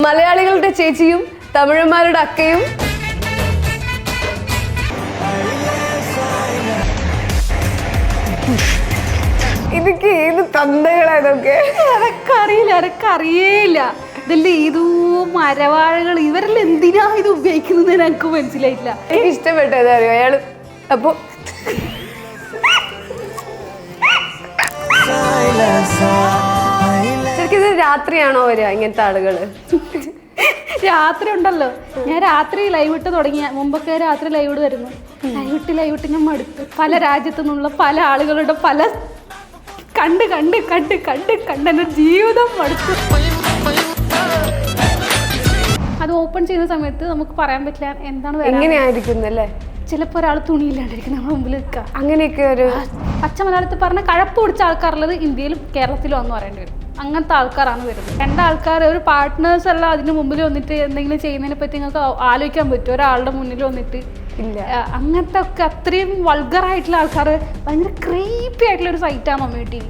മലയാളികളുടെ ചേച്ചിയും തമിഴന്മാരുടെ അക്കയും ഇതൊക്കെ ഏത് തന്തകളായതൊക്കെ അറിയേയില്ല. ഇതല്ലേ ഏതോ മരവാഴകൾ ഇവരെല്ലാം എന്തിനാ ഇത് ഉപയോഗിക്കുന്നത് എനിക്ക് മനസ്സിലായിട്ടില്ല. എനിക്ക് ഇഷ്ടപ്പെട്ടത് അറിയോ അയാള് അപ്പൊ ശരിക്കും ഇത് രാത്രിയാണോ വരിക ഇങ്ങനത്തെ ആളുകള്? രാത്രി ഉണ്ടല്ലോ, ഞാൻ രാത്രി ലൈവ് ഇട്ട് തുടങ്ങിയ മുമ്പൊക്കെ രാത്രി ലൈവ് ഇട്ട് വരുന്നു. ലൈവ് ഇട്ട് ഞാൻ മടുത്തു. പല രാജ്യത്തു നിന്നുള്ള പല ആളുകളുടെ പല കണ്ട് എൻ്റെ ജീവിതം മടുത്തു. അത് ഓപ്പൺ ചെയ്യുന്ന സമയത്ത് നമുക്ക് പറയാൻ പറ്റില്ല എന്താണ് എങ്ങനെയായിരിക്കും അല്ലേ. ചിലപ്പോൾ ഒരാൾ തുണിയില്ലാണ്ടിരിക്കും നമ്മുടെ മുമ്പിൽ നിൽക്കുക. അങ്ങനെയൊക്കെ ഒരു പച്ച മലയാളത്തിൽ പറഞ്ഞ കഴപ്പ് പിടിച്ച ആൾക്കാരുള്ളത് ഇന്ത്യയിലും കേരളത്തിലും ആണെന്ന് പറയേണ്ടി വരും. അങ്ങനത്തെ ആൾക്കാരാണ് വരുന്നത്. രണ്ടാൾക്കാർ ഒരു പാർട്ട്നേഴ്സ് അല്ല അതിന് മുമ്പിൽ വന്നിട്ട് എന്തെങ്കിലും ചെയ്യുന്നതിനെ പറ്റി നിങ്ങൾക്ക് ആലോചിക്കാൻ പറ്റും. ഒരാളുടെ മുന്നിൽ വന്നിട്ട് ഇല്ല. അങ്ങനത്തെ ഒക്കെ അത്രയും വൾഗറായിട്ടുള്ള ആൾക്കാർ ഭയങ്കര ക്രീപ്പി ആയിട്ടുള്ള ഒരു സൈറ്റാണ് മമ്മി ടി വി.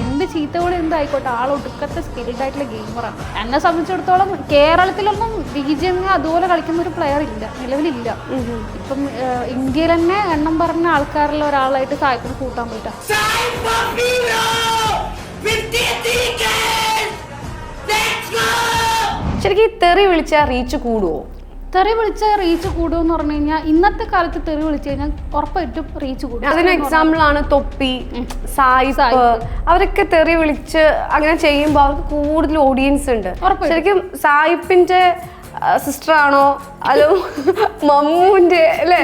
എന്ത് ചീത്ത കൂടെ എന്തായിക്കോട്ടെ, ആളൊടുക്കത്തെ സ്കിൽഡ് ആയിട്ടുള്ള ഗെയിമറാണ്. എന്നെ സംബന്ധിച്ചിടത്തോളം കേരളത്തിലൊന്നും BGM അതുപോലെ കളിക്കുന്ന ഒരു പ്ലെയർ ഇല്ല, നിലവിലില്ല. ഇപ്പം ഇന്ത്യയിൽ തന്നെ എണ്ണം പറഞ്ഞ ആൾക്കാരിൽ ഒരാളായിട്ട് സായിപ്പിന് കൂട്ടാൻ പറ്റാം. ശരിക്കും തെറി വിളിച്ചാൽ റീച്ച് കൂടുവോ? തെറി വിളിച്ച റീച്ച് കൂടുമെന്ന് പറഞ്ഞു കഴിഞ്ഞാൽ ഇന്നത്തെ കാലത്ത് തെറി വിളിച്ചു കഴിഞ്ഞാൽ ഉറപ്പായിട്ടും റീച്ച് കൂടും. അതിന് എക്സാമ്പിൾ ആണ് തൊപ്പി, സായിപ്പ്. അവരൊക്കെ തെറി വിളിച്ച് അങ്ങനെ ചെയ്യുമ്പോൾ അവർക്ക് കൂടുതൽ ഓഡിയൻസ് ഉണ്ട്. ശരിക്കും സായിപ്പിന്റെ സിസ്റ്റർ ആണോ അതോ മമ്മൂന്റെ അല്ലേ,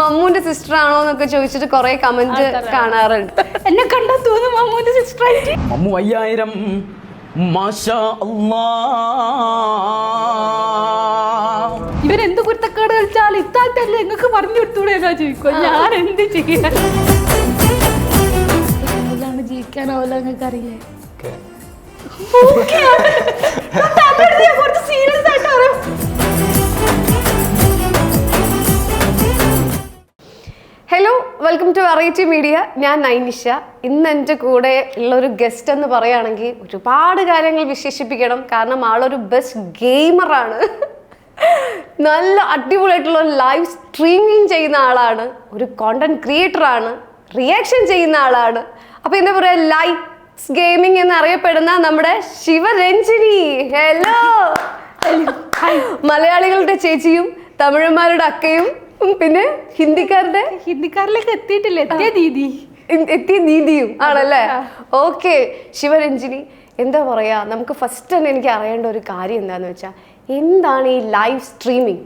മമ്മൂന്റെ സിസ്റ്റർ ആണോ എന്നൊക്കെ ചോദിച്ചിട്ട് കുറെ കമന്റ് കാണാറുണ്ട്. എന്നെ കണ്ടാൽ തോന്നുന്നു മമ്മൂന്റെ സിസ്റ്റർ ആയിട്ട്. മമ്മു 5000 മാഷാ ഇവരെന്ത് കുരുത്തക്കേട് കളിച്ചാൽ ഇത്താത്തല്ലേ നിങ്ങൾക്ക് പറഞ്ഞു കൊടുത്തൂടെ എന്നാ ചോദിക്കുക. ഞാൻ എന്ത് ചെയ്യാൻ ജീവിക്കാനാവില്ല നിങ്ങൾക്ക് അറിയില്ലേ. കുറച്ച് സീരിയസ് ആയിട്ട് പറയും. Hello, welcome to variety media. ഞാൻ നൈനിഷ. ഇന്ന് എൻ്റെ കൂടെ ഉള്ളൊരു ഗസ്റ്റ് എന്ന് പറയുകയാണെങ്കിൽ ഒരുപാട് കാര്യങ്ങൾ വിശേഷിപ്പിക്കണം. കാരണം ആളൊരു ബെസ്റ്റ് ഗെയിമറാണ്, നല്ല അടിപൊളിയായിട്ടുള്ള ലൈവ് സ്ട്രീമിങ് ചെയ്യുന്ന ആളാണ്, ഒരു കോണ്ടന്റ് ക്രിയേറ്ററാണ്, റിയാക്ഷൻ ചെയ്യുന്ന ആളാണ്. അപ്പോൾ എന്താ പറയുക, ലൈറ്റ്സ് ഗെയിമിംഗ് എന്നറിയപ്പെടുന്ന നമ്മുടെ ശിവരഞ്ജിനി. ഹലോ. മലയാളികളുടെ ചേച്ചിയും തമിഴന്മാരുടെ അക്കയും പിന്നെ ഹിന്ദിക്കാരിലേക്ക് എത്തിയിട്ടില്ല, എത്തിയ ദീദിയും ആണല്ലേ. ഓക്കെ ശിവരഞ്ജിനി, എന്താ പറയാ, നമുക്ക് ഫസ്റ്റ് തന്നെ എനിക്ക് അറിയേണ്ട ഒരു കാര്യം എന്താന്ന് വെച്ചാൽ എന്താണ് ഈ ലൈവ് സ്ട്രീമിംഗ്?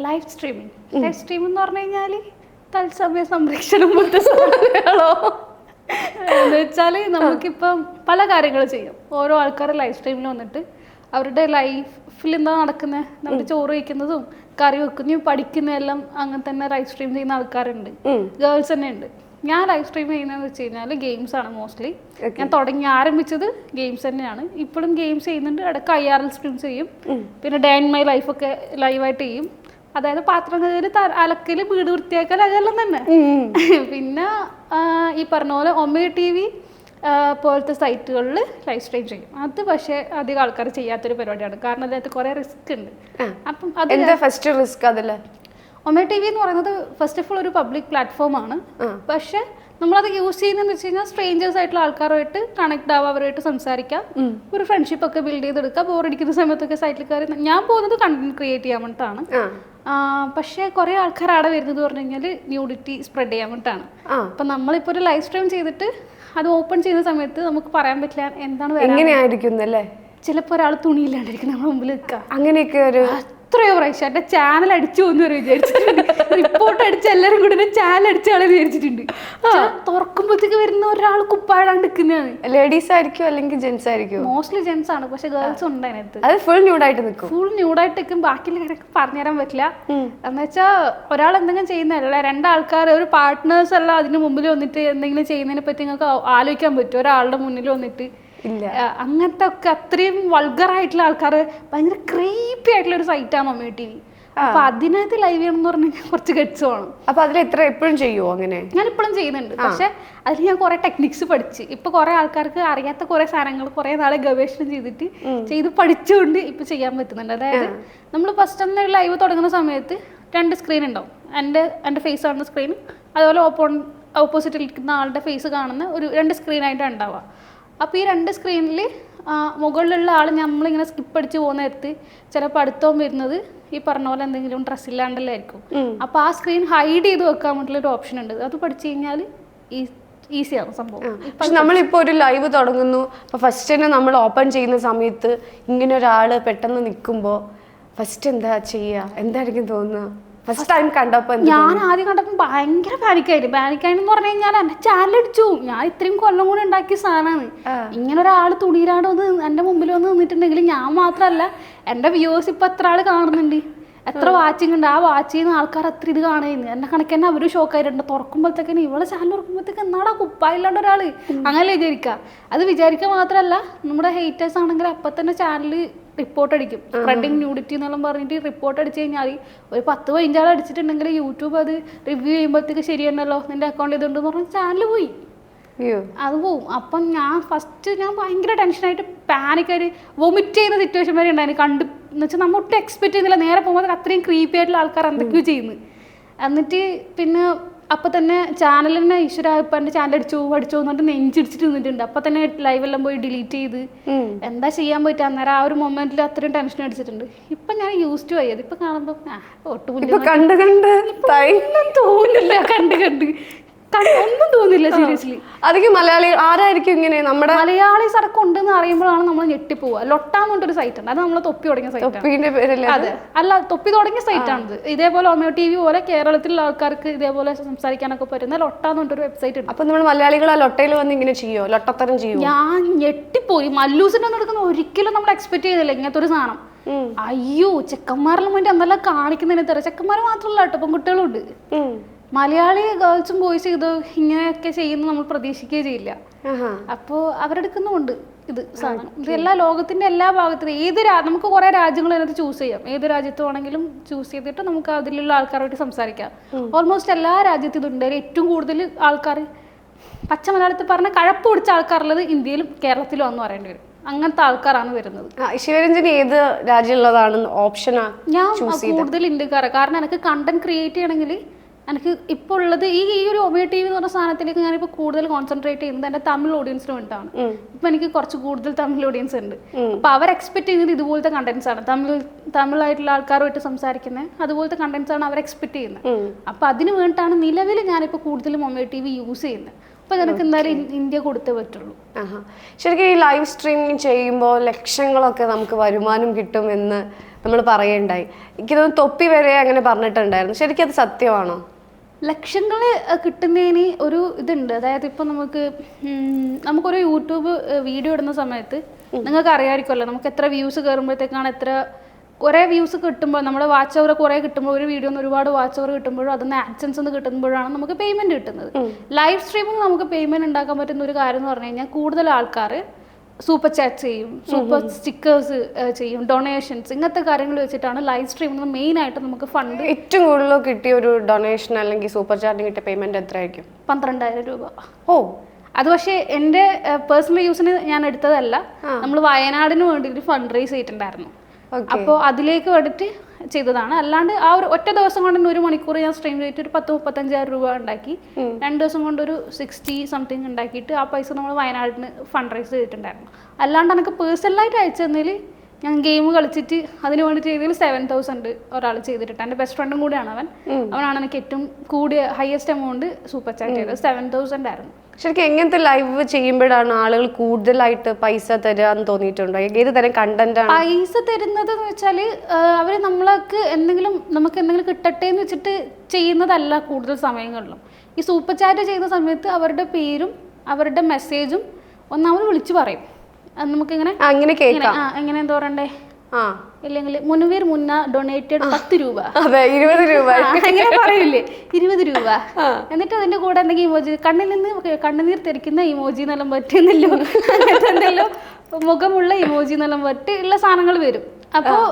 ലൈവ് സ്ട്രീമിംഗ് എന്ന് പറഞ്ഞു കഴിഞ്ഞാൽ തത്സമയ സംരക്ഷണം എന്ന് വെച്ചാൽ നമുക്കിപ്പം പല കാര്യങ്ങൾ ചെയ്യും. ഓരോ ആൾക്കാർ ലൈവ് സ്ട്രീമിൽ വന്നിട്ട് അവരുടെ ലൈഫിൽ എന്താ നടക്കുന്നത്, നമ്മൾ ചോറ് വയ്ക്കുന്നതും കറി വെക്കുന്നതും പഠിക്കുന്നതെല്ലാം അങ്ങനെ തന്നെ ലൈവ് സ്ട്രീം ചെയ്യുന്ന ആൾക്കാരുണ്ട്, ഗേൾസ് തന്നെ ഉണ്ട്. ഞാൻ ലൈവ് സ്ട്രീം ചെയ്യുന്നതെന്ന് വെച്ച് കഴിഞ്ഞാൽ ഗെയിംസ് ആണ് മോസ്റ്റ്ലി. ഞാൻ ആരംഭിച്ചത് ഗെയിംസ് തന്നെയാണ്. ഇപ്പോഴും ഗെയിംസ് ചെയ്യുന്നുണ്ട്. ഇടയ്ക്ക് IRL സ്ട്രീം ചെയ്യും. പിന്നെ ഡേ ആൻഡ് മൈ ലൈഫൊക്കെ ലൈവായിട്ട് ചെയ്യും. അതായത് പാത്രം കഴുകല്, അലക്കല്, വീട് വൃത്തിയാക്കൽ, അതെല്ലാം തന്നെ. പിന്നെ ഈ പറഞ്ഞ പോലെ ഒമേ TV പോലത്തെ സൈറ്റുകളിൽ ലൈവ് സ്ട്രീം ചെയ്യും. അത് പക്ഷേ അധികം ആൾക്കാർ ചെയ്യാത്തൊരു പരിപാടിയാണ്. കാരണം അതിനകത്ത് കുറേ റിസ്ക് ഉണ്ട്. അപ്പം അത് ഫസ്റ്റ് റിസ്ക് അതിൽ ഒമേ TV എന്ന് പറയുന്നത് ഫസ്റ്റ് ഓഫ് ഓൾ ഒരു പബ്ലിക് പ്ലാറ്റ്ഫോമാണ്. പക്ഷെ നമ്മളത് യൂസ് ചെയ്യുന്നതെന്ന് വെച്ച് കഴിഞ്ഞാൽ സ്ട്രേഞ്ചേഴ്സ് ആയിട്ടുള്ള ആൾക്കാരുമായിട്ട് കണക്ട് ആവുക, അവരുമായിട്ട് സംസാരിക്കാം, ഒരു ഫ്രണ്ട്ഷിപ്പ് ഒക്കെ ബിൽഡ് ചെയ്തെടുക്കുക. ബോറടിക്കുന്ന സമയത്തൊക്കെ സൈറ്റിൽ കയറി ഞാൻ പോകുന്നത് കണ്ടന്റ് ക്രിയേറ്റ് ചെയ്യാൻ വേണ്ടിയിട്ടാണ്. പക്ഷേ കുറേ ആൾക്കാർ അവിടെ വരുന്നത് പറഞ്ഞു കഴിഞ്ഞാൽ ന്യൂഡിറ്റി സ്പ്രെഡ് ചെയ്യാൻ വേണ്ടിയിട്ടാണ്. അപ്പം നമ്മളിപ്പോൾ ഒരു ലൈവ് സ്ട്രീം ചെയ്തിട്ട് അത് ഓപ്പൺ ചെയ്യുന്ന സമയത്ത് നമുക്ക് പറയാൻ പറ്റില്ല എന്താണ് എങ്ങനെയായിരിക്കും അല്ലേ. ചിലപ്പോൾ ഒരാൾ തുണിയില്ലാണ്ടിരിക്കും നമ്മുടെ മുമ്പിൽ നിൽക്കുക. അങ്ങനെയൊക്കെ ഒരു എത്രയോ പ്രാവശ്യം എൻ്റെ ചാനൽ അടിച്ചു പോകുന്നു വിചാരിച്ചിട്ടുണ്ട്. റിപ്പോർട്ട് അടിച്ച് എല്ലാവരും കൂടി ചാനൽ അടിച്ച് കളയെന്ന് വിചാരിച്ചിട്ടുണ്ട്. തുറക്കുമ്പോഴത്തേക്ക് വരുന്ന ഒരാൾ കുപ്പായിടാണ്ട് നിൽക്കുന്നതാണ്. ലേഡീസ് ആയിരിക്കും അല്ലെങ്കിൽ ജെന്റ്സ് ആയിരിക്കും? മോസ്റ്റ്ലി ജെന്റ്സ് ആണ്, പക്ഷെ ഗേൾസ് ഉണ്ട് അതിനകത്ത്. അത് ഫുൾ ന്യൂഡായിട്ട് നിൽക്കും. ഫുൾ ന്യൂഡായിട്ട് നിൽക്കും. ബാക്കിയുള്ള കാര്യമൊക്കെ പറഞ്ഞുതരാൻ പറ്റില്ല. എന്ന് വെച്ചാൽ ഒരാൾ എന്തെങ്കിലും ചെയ്യുന്നതല്ല, രണ്ടാൾക്കാർ ഒരു പാർട്ട്നേഴ്സ് അല്ല അതിന് മുമ്പിൽ വന്നിട്ട് എന്തെങ്കിലും ചെയ്യുന്നതിനെ പറ്റി നിങ്ങൾക്ക് ആലോചിക്കാൻ പറ്റും. ഒരാളുടെ മുന്നിൽ വന്നിട്ട് ഇല്ല. അങ്ങനത്തെ ഒക്കെ അത്രയും വൾഗറായിട്ടുള്ള ആൾക്കാർ ഭയങ്കര ക്രീപ്പി ആയിട്ടുള്ള ഒരു സൈറ്റാണ് മമ്മി ടി വി. അപ്പൊ അതിനകത്ത് ലൈവ് ചെയ്യണം എന്ന് പറഞ്ഞാൽ കുറച്ച് ഗട്സ് വേണം. അപ്പൊ അതിൽ എപ്പോഴും ചെയ്യുമോ അങ്ങനെ? ഞാൻ ഇപ്പോഴും ചെയ്യുന്നുണ്ട്, പക്ഷെ അതിൽ ഞാൻ കുറെ ടെക്നിക്സ് പഠിച്ച് ഇപ്പൊ കുറെ ആൾക്കാർക്ക് അറിയാത്ത കുറെ സാധനങ്ങൾ കുറെ നാളെ ഗവേഷണം ചെയ്ത് പഠിച്ചുകൊണ്ട് ഇപ്പൊ ചെയ്യാൻ പറ്റുന്നുണ്ട്. അതായത് നമ്മൾ ഫസ്റ്റ് തന്നെ ലൈവ് തുടങ്ങുന്ന സമയത്ത് 2 സ്ക്രീൻ ഉണ്ടാവും. എൻ്റെ ഫേസ് കാണുന്ന സ്ക്രീൻ, അതുപോലെ ഓപ്പോസിറ്റിൽ ഇരിക്കുന്ന ആളുടെ ഫേസ് കാണുന്ന ഒരു 2 സ്ക്രീനായിട്ടാണ് ഉണ്ടാവുക. അപ്പോൾ ഈ 2 സ്ക്രീനിൽ മുകളിലുള്ള ആൾ നമ്മളിങ്ങനെ സ്കിപ്പ് അടിച്ച് പോകുന്ന നേരത്ത് ചിലപ്പോൾ അടുത്തവും വരുന്നത് ഈ പറഞ്ഞ പോലെ എന്തെങ്കിലും ഡ്രസ്സ് ഇല്ലാണ്ടല്ലായിരിക്കും. അപ്പോൾ ആ സ്ക്രീൻ ഹൈഡ് ചെയ്ത് വെക്കാൻ വേണ്ടിയുള്ള ഒരു ഓപ്ഷൻ ഉണ്ട്. അത് പഠിച്ചു കഴിഞ്ഞാൽ ഈസിയാണ് സംഭവം. പക്ഷെ നമ്മളിപ്പോൾ ഒരു ലൈവ് തുടങ്ങുന്നു, അപ്പോൾ ഫസ്റ്റ് തന്നെ നമ്മൾ ഓപ്പൺ ചെയ്യുന്ന സമയത്ത് ഇങ്ങനെ ഒരാൾ പെട്ടെന്ന് നിൽക്കുമ്പോൾ ഫസ്റ്റ് എന്താ ചെയ്യുക? എന്തായിരിക്കും തോന്നുക ഫസ്റ്റ് ടൈം കണ്ടപ്പോൾ? ഞാൻ ആദ്യം കണ്ടപ്പോൾ ഭയങ്കര പാനിക്കായെന്ന് പറഞ്ഞു കഴിഞ്ഞാൽ എന്റെ ചാനലടിച്ചു. ഞാൻ ഇത്രയും കൊല്ലം കൂടെ ഉണ്ടാക്കിയ സാധനമാണ്. ഇങ്ങനെ ഒരാൾ തുണിയിലാണ്ട് വന്ന് എൻ്റെ മുമ്പിൽ വന്ന് നിന്നിട്ടുണ്ടെങ്കിൽ ഞാൻ മാത്രമല്ല എൻ്റെ വ്യൂവേഴ്സ് ഇപ്പൊ എത്ര ആൾ കാണുന്നുണ്ട്, എത്ര വാച്ചിങ് ഉണ്ട്. ആ വാച്ച് ചെയ്യുന്ന ആൾക്കാർ അത്ര ഇത് കാണുന്നു. എന്നെ കണക്ക് തന്നെ അവര് ഷോക്കായിട്ടുണ്ട്. തുറക്കുമ്പോഴത്തേക്കും ഇവളെ ചാനൽ തുറക്കുമ്പോഴത്തേക്ക് എന്നാടാ കുപ്പായില്ലാണ്ട് ഒരാള്, അങ്ങനെ വിചാരിക്കുക. അത് വിചാരിക്കുക മാത്രമല്ല, നമ്മുടെ ഹേറ്റേഴ്സ് ആണെങ്കിൽ അപ്പൊ തന്നെ ചാനല് റിപ്പോർട്ട് അടിക്കും. സ്പ്രെഡിങ് ന്യൂഡിറ്റി എന്നെല്ലാം പറഞ്ഞിട്ട് റിപ്പോർട്ട് അടിച്ചു കഴിഞ്ഞാൽ ഒരു 10-15 ആൾ അടിച്ചിട്ടുണ്ടെങ്കിൽ യൂട്യൂബ് അത് റിവ്യൂ ചെയ്യുമ്പോഴത്തേക്ക് ശരിയല്ലോ നിന്റെ അക്കൗണ്ട് ഇതുണ്ടെന്ന് പറഞ്ഞാൽ ചാനൽ പോയി, അത് പോവും. അപ്പം ഞാൻ ഭയങ്കര ടെൻഷനായിട്ട് പാനിക്കായിട്ട് വൊമിറ്റ് ചെയ്യുന്ന സിറ്റുവേഷൻ വരെ ഉണ്ടായിരുന്നു. എന്ന് വെച്ചാൽ നമ്മൾ ഒട്ടും എക്സ്പെക്ട് ചെയ്യുന്നില്ല. നേരെ പോകുമ്പോൾ അത്രയും ക്രീപ്പി ആയിട്ടുള്ള ആൾക്കാർ എന്തൊക്കെയോ ചെയ്യുന്നു. എന്നിട്ട് പിന്നെ അപ്പം തന്നെ ചാനൽ തന്നെ ഈശ്വര ഇപ്പം എൻ്റെ ചാനൽ അടിച്ചു എന്ന് പറഞ്ഞിട്ട് നെഞ്ചിടിച്ചിട്ട് നിന്നിട്ടുണ്ട്. അപ്പം തന്നെ ലൈവെല്ലാം പോയി ഡിലീറ്റ് ചെയ്ത് എന്താ ചെയ്യാൻ പറ്റുക. അന്നേരം ആ ഒരു മൊമെന്റിൽ അത്രയും ടെൻഷൻ അടിച്ചിട്ടുണ്ട്. ഇപ്പം ഞാൻ യൂസ് ടു ആയി. അതിപ്പോൾ കാണുമ്പോൾ ഒട്ടുമുല്ല തോന്നില്ല, കണ്ട് ഒന്നും തോന്നില്ല സീരിയസ്ലി. അധികം മലയാളി ആരായിരിക്കും ഇങ്ങനെ നമ്മുടെ മലയാളീസ് അടക്കം ഉണ്ടെന്ന് അറിയുമ്പോഴാണ് നമ്മൾ ഞെട്ടിപ്പോവുക. ലൊട്ടാൻ കൊണ്ടൊരു സൈറ്റ് ഉണ്ട്, അത് നമ്മൾ തൊപ്പി തുടങ്ങിയ സൈറ്റ്. അതെ, അല്ല തൊപ്പി തുടങ്ങിയ സൈറ്റ് ആണിത്. ഇതേപോലെ ഒമയോ TV പോലെ കേരളത്തിലുള്ള ആൾക്കാർക്ക് ഇതേപോലെ സംസാരിക്കാനൊക്കെ പറ്റുന്ന ലൊട്ടാന്ന് പറഞ്ഞൊരു വെബ്സൈറ്റ് ഉണ്ട്. അപ്പൊ നമ്മൾ മലയാളികൾ ആ ലൊട്ടയിൽ വന്ന് ഇങ്ങനെ ചെയ്യോ, ലൊട്ടത്തരം ചെയ്യോ? ഞാൻ ഞെട്ടിപ്പോയി. മല്ലൂസിന്റെ ഒന്നും എടുക്കുന്ന ഒരിക്കലും നമ്മൾ എക്സ്പെക്ട് ചെയ്തില്ല ഇങ്ങനത്തെ ഒരു സാധനം. അയ്യോ, ചെക്കന്മാരെല്ലാം വേണ്ടി എന്തെല്ലാം കാണിക്കുന്നതിന് തരാം. ചെക്കന്മാർ മാത്രമല്ല കേട്ടോ, പെൺകുട്ടികളും ഉണ്ട്. മലയാളി ഗേൾസും ബോയ്സും ഇത് ഇങ്ങനെയൊക്കെ ചെയ്യുന്നത് നമ്മൾ പ്രതീക്ഷിക്കുകയും ചെയ്യില്ല. അപ്പോൾ അവരെടുക്കുന്നുമുണ്ട് ഇത് സാധനം. ഇത് എല്ലാ ലോകത്തിന്റെ എല്ലാ ഭാഗത്തും നമുക്ക് കുറെ രാജ്യങ്ങൾ അതിനകത്ത് ചൂസ് ചെയ്യാം. ഏത് രാജ്യത്ത് വേണമെങ്കിലും ചൂസ് ചെയ്തിട്ട് നമുക്ക് അതിലുള്ള ആൾക്കാരായിട്ട് സംസാരിക്കാം. ഓൾമോസ്റ്റ് എല്ലാ രാജ്യത്തും ഇതുണ്ട്. ഏറ്റവും കൂടുതൽ ആൾക്കാർ പച്ച മലയാളത്തിൽ പറഞ്ഞ കഴപ്പ് പിടിച്ച ആൾക്കാരുള്ളത് ഇന്ത്യയിലും കേരളത്തിലും ആണെന്ന് പറയേണ്ടി വരും. അങ്ങനത്തെ ആൾക്കാരാണ് വരുന്നത്. ശിവരഞ്ജനി ഏത് രാജ്യമുള്ളതാണ് ഓപ്ഷനാ? ഞാൻ കൂടുതൽ ഇന്ത്യക്കാരാണ്. കാരണം എനിക്ക് കണ്ടന്റ് ക്രിയേറ്റ് ചെയ്യണമെങ്കിൽ എനിക്ക് ഇപ്പോൾ ഉള്ളത് ഈ ഒരു ഒമയോ TV എന്ന് പറഞ്ഞ സാധനത്തിലേക്ക് ഞാനിപ്പോൾ കൂടുതൽ കോൺസെൻട്രേറ്റ് ചെയ്യുന്നത് എൻ്റെ തമിഴ് ഓഡിയൻസിന് വേണ്ടിയിട്ടാണ്. ഇപ്പം എനിക്ക് കുറച്ച് കൂടുതൽ തമിഴ് ഓഡിയൻസ് ഉണ്ട്. അപ്പോൾ അവർ എക്സ്പെക്ട് ചെയ്യുന്നത് ഇതുപോലത്തെ കണ്ടന്റ്സ് ആണ്. തമിഴായിട്ടുള്ള ആൾക്കാരുമായിട്ട് സംസാരിക്കുന്നത് അതുപോലത്തെ കണ്ടന്റ്സ് ആണ് അവർ എക്സ്പെക്ട് ചെയ്യുന്നത്. അപ്പോൾ അതിന് വേണ്ടിയിട്ടാണ് നിലവിൽ ഞാനിപ്പോൾ കൂടുതലും ഒമയോ TV യൂസ് ചെയ്യുന്നത്. അപ്പോൾ എനിക്ക് എന്തായാലും ഇന്ത്യ കൊടുത്തേ പറ്റുള്ളൂ. ശരിക്കും ഈ ലൈവ് സ്ട്രീമിങ് ചെയ്യുമ്പോൾ ലക്ഷങ്ങളൊക്കെ നമുക്ക് വരുമാനം കിട്ടുമെന്ന് നമ്മൾ പറയുണ്ടായി. എനിക്ക് തോന്നുന്നു തൊപ്പി വരെ അങ്ങനെ പറഞ്ഞിട്ടുണ്ടായിരുന്നു. ശരിക്കും അത് സത്യമാണോ? ലക്ഷങ്ങൾ കിട്ടുന്നതിന് ഒരു ഇതുണ്ട്. അതായത് ഇപ്പം നമുക്കൊരു യൂട്യൂബ് വീഡിയോ ഇടുന്ന സമയത്ത് നിങ്ങൾക്ക് അറിയാമായിരിക്കുമല്ലോ, നമുക്ക് എത്ര വ്യൂസ് കയറുമ്പോഴത്തേക്കാണ് കുറേ വ്യൂസ് കിട്ടുമ്പോൾ നമ്മുടെ വാച്ച് അവർ കുറേ കിട്ടുമ്പോൾ ഒരു വീഡിയോ ഒരുപാട് വാച്ച് അവർ കിട്ടുമ്പോഴും അതിന് ആഡ്സൻസ് എന്ന് കിട്ടുമ്പോഴാണ് നമുക്ക് പേയ്മെന്റ് കിട്ടുന്നത്. ലൈവ് സ്ട്രീമിൽ നമുക്ക് പേയ്മെന്റ് ഉണ്ടാക്കാൻ പറ്റുന്ന ഒരു കാര്യം എന്ന് പറഞ്ഞു കഴിഞ്ഞാൽ കൂടുതൽ ആൾക്കാർ സൂപ്പർ ചാറ്റ് ചെയ്യും, സൂപ്പർ സ്റ്റിക്കേഴ്സ് ചെയ്യും, ഡൊണേഷൻസ്, ഇങ്ങനത്തെ കാര്യങ്ങൾ വെച്ചിട്ടാണ് ലൈവ് സ്ട്രീമിൽ മെയിൻ ആയിട്ട് നമുക്ക് ഫണ്ട്. ഏറ്റവും കൂടുതൽ കിട്ടിയ ഒരു ഡൊണേഷൻ അല്ലെങ്കിൽ സൂപ്പർ ചാറ്റിന് കിട്ടിയ പേയ്മെന്റ് എത്രയായിരിക്കും? 12,000 രൂപ. ഓ, അത് പക്ഷേ എൻ്റെ പേഴ്സണൽ യൂസിന് ഞാൻ എടുത്തതല്ല. നമ്മൾ വയനാടിന് വേണ്ടിയിട്ട് ഫണ്ട് റേസ് ചെയ്തിട്ടുണ്ടായിരുന്നു. അപ്പോൾ അതിലേക്ക് വേണ്ടിയിട്ട് ചെയ്തതാണ്. അല്ലാണ്ട് ആ ഒരു ഒറ്റ ദിവസം കൊണ്ട് 1 മണിക്കൂർ ഞാൻ സ്ട്രീം ചെയ്തിട്ട് ഒരു 10-35,000 രൂപ ഉണ്ടാക്കി. 2 ദിവസം കൊണ്ട് ഒരു 60 സംതിങ് ഉണ്ടാക്കിയിട്ട് ആ പൈസ നമ്മൾ വയനാടിന് ഫണ്ട് റൈസ് ചെയ്തിട്ടുണ്ടായിരുന്നു. അല്ലാണ്ട് എനിക്ക് പേഴ്സണലായിട്ട് അയച്ചു തന്നതിൽ ഞാൻ ഗെയിം കളിച്ചിട്ട് അതിന് വേണ്ടി ചെയ്തതിൽ 7,000 ഒരാൾ ചെയ്തിട്ടുണ്ട്. എൻ്റെ ബെസ്റ്റ് ഫ്രണ്ടും കൂടിയാണ് അവനാണ് എനിക്ക് ഏറ്റവും കൂടിയ ഹയസ്റ്റ് എമൗണ്ട് സൂപ്പർ ചാറ്റ് ചെയ്തത്. 7,000 ആയിരുന്നു. ശരിക്കും എങ്ങനത്തെ ലൈവ് ചെയ്യുമ്പോഴാണ് ആളുകൾ കൂടുതലായിട്ട് പൈസ തരാന്ന് തോന്നിയിട്ടുണ്ടോ? ഏത് തരം കണ്ടന്റ് ആണ് പൈസ തരുന്നത് എന്ന് വെച്ചാൽ അവർ നമുക്ക് എന്തെങ്കിലും കിട്ടട്ടെ എന്ന് വെച്ചിട്ട് ചെയ്യുന്നതല്ല. കൂടുതൽ സമയങ്ങളിലും ഈ സൂപ്പർ ചാറ്റ് ചെയ്യുന്ന സമയത്ത് അവരുടെ പേരും അവരുടെ മെസ്സേജും ഒന്നാമത് വിളിച്ചു പറയും. നമുക്കിങ്ങനെ എങ്ങനെ എന്താ പറയണ്ടേ, ഇല്ലെങ്കിൽ മുൻവീർ മുന്ന ഡൊണേറ്റഡ് 10 രൂപ, 20 രൂപ അങ്ങനെ പറയില്ലേ, 20 രൂപ. എന്നിട്ട് അതിന്റെ കൂടെ എന്തെങ്കിലും ഇമോജി, കണ്ണുനീർ തെറിക്കുന്ന ഇമോജി എന്നെല്ലാം പറ്റുന്നല്ലോ, അങ്ങനത്തെ എന്തെല്ലോ മുഖമുള്ള ഇമോജി എന്നെല്ലാം പറ്റി ഉള്ള സാധനങ്ങൾ വരും. അപ്പോൾ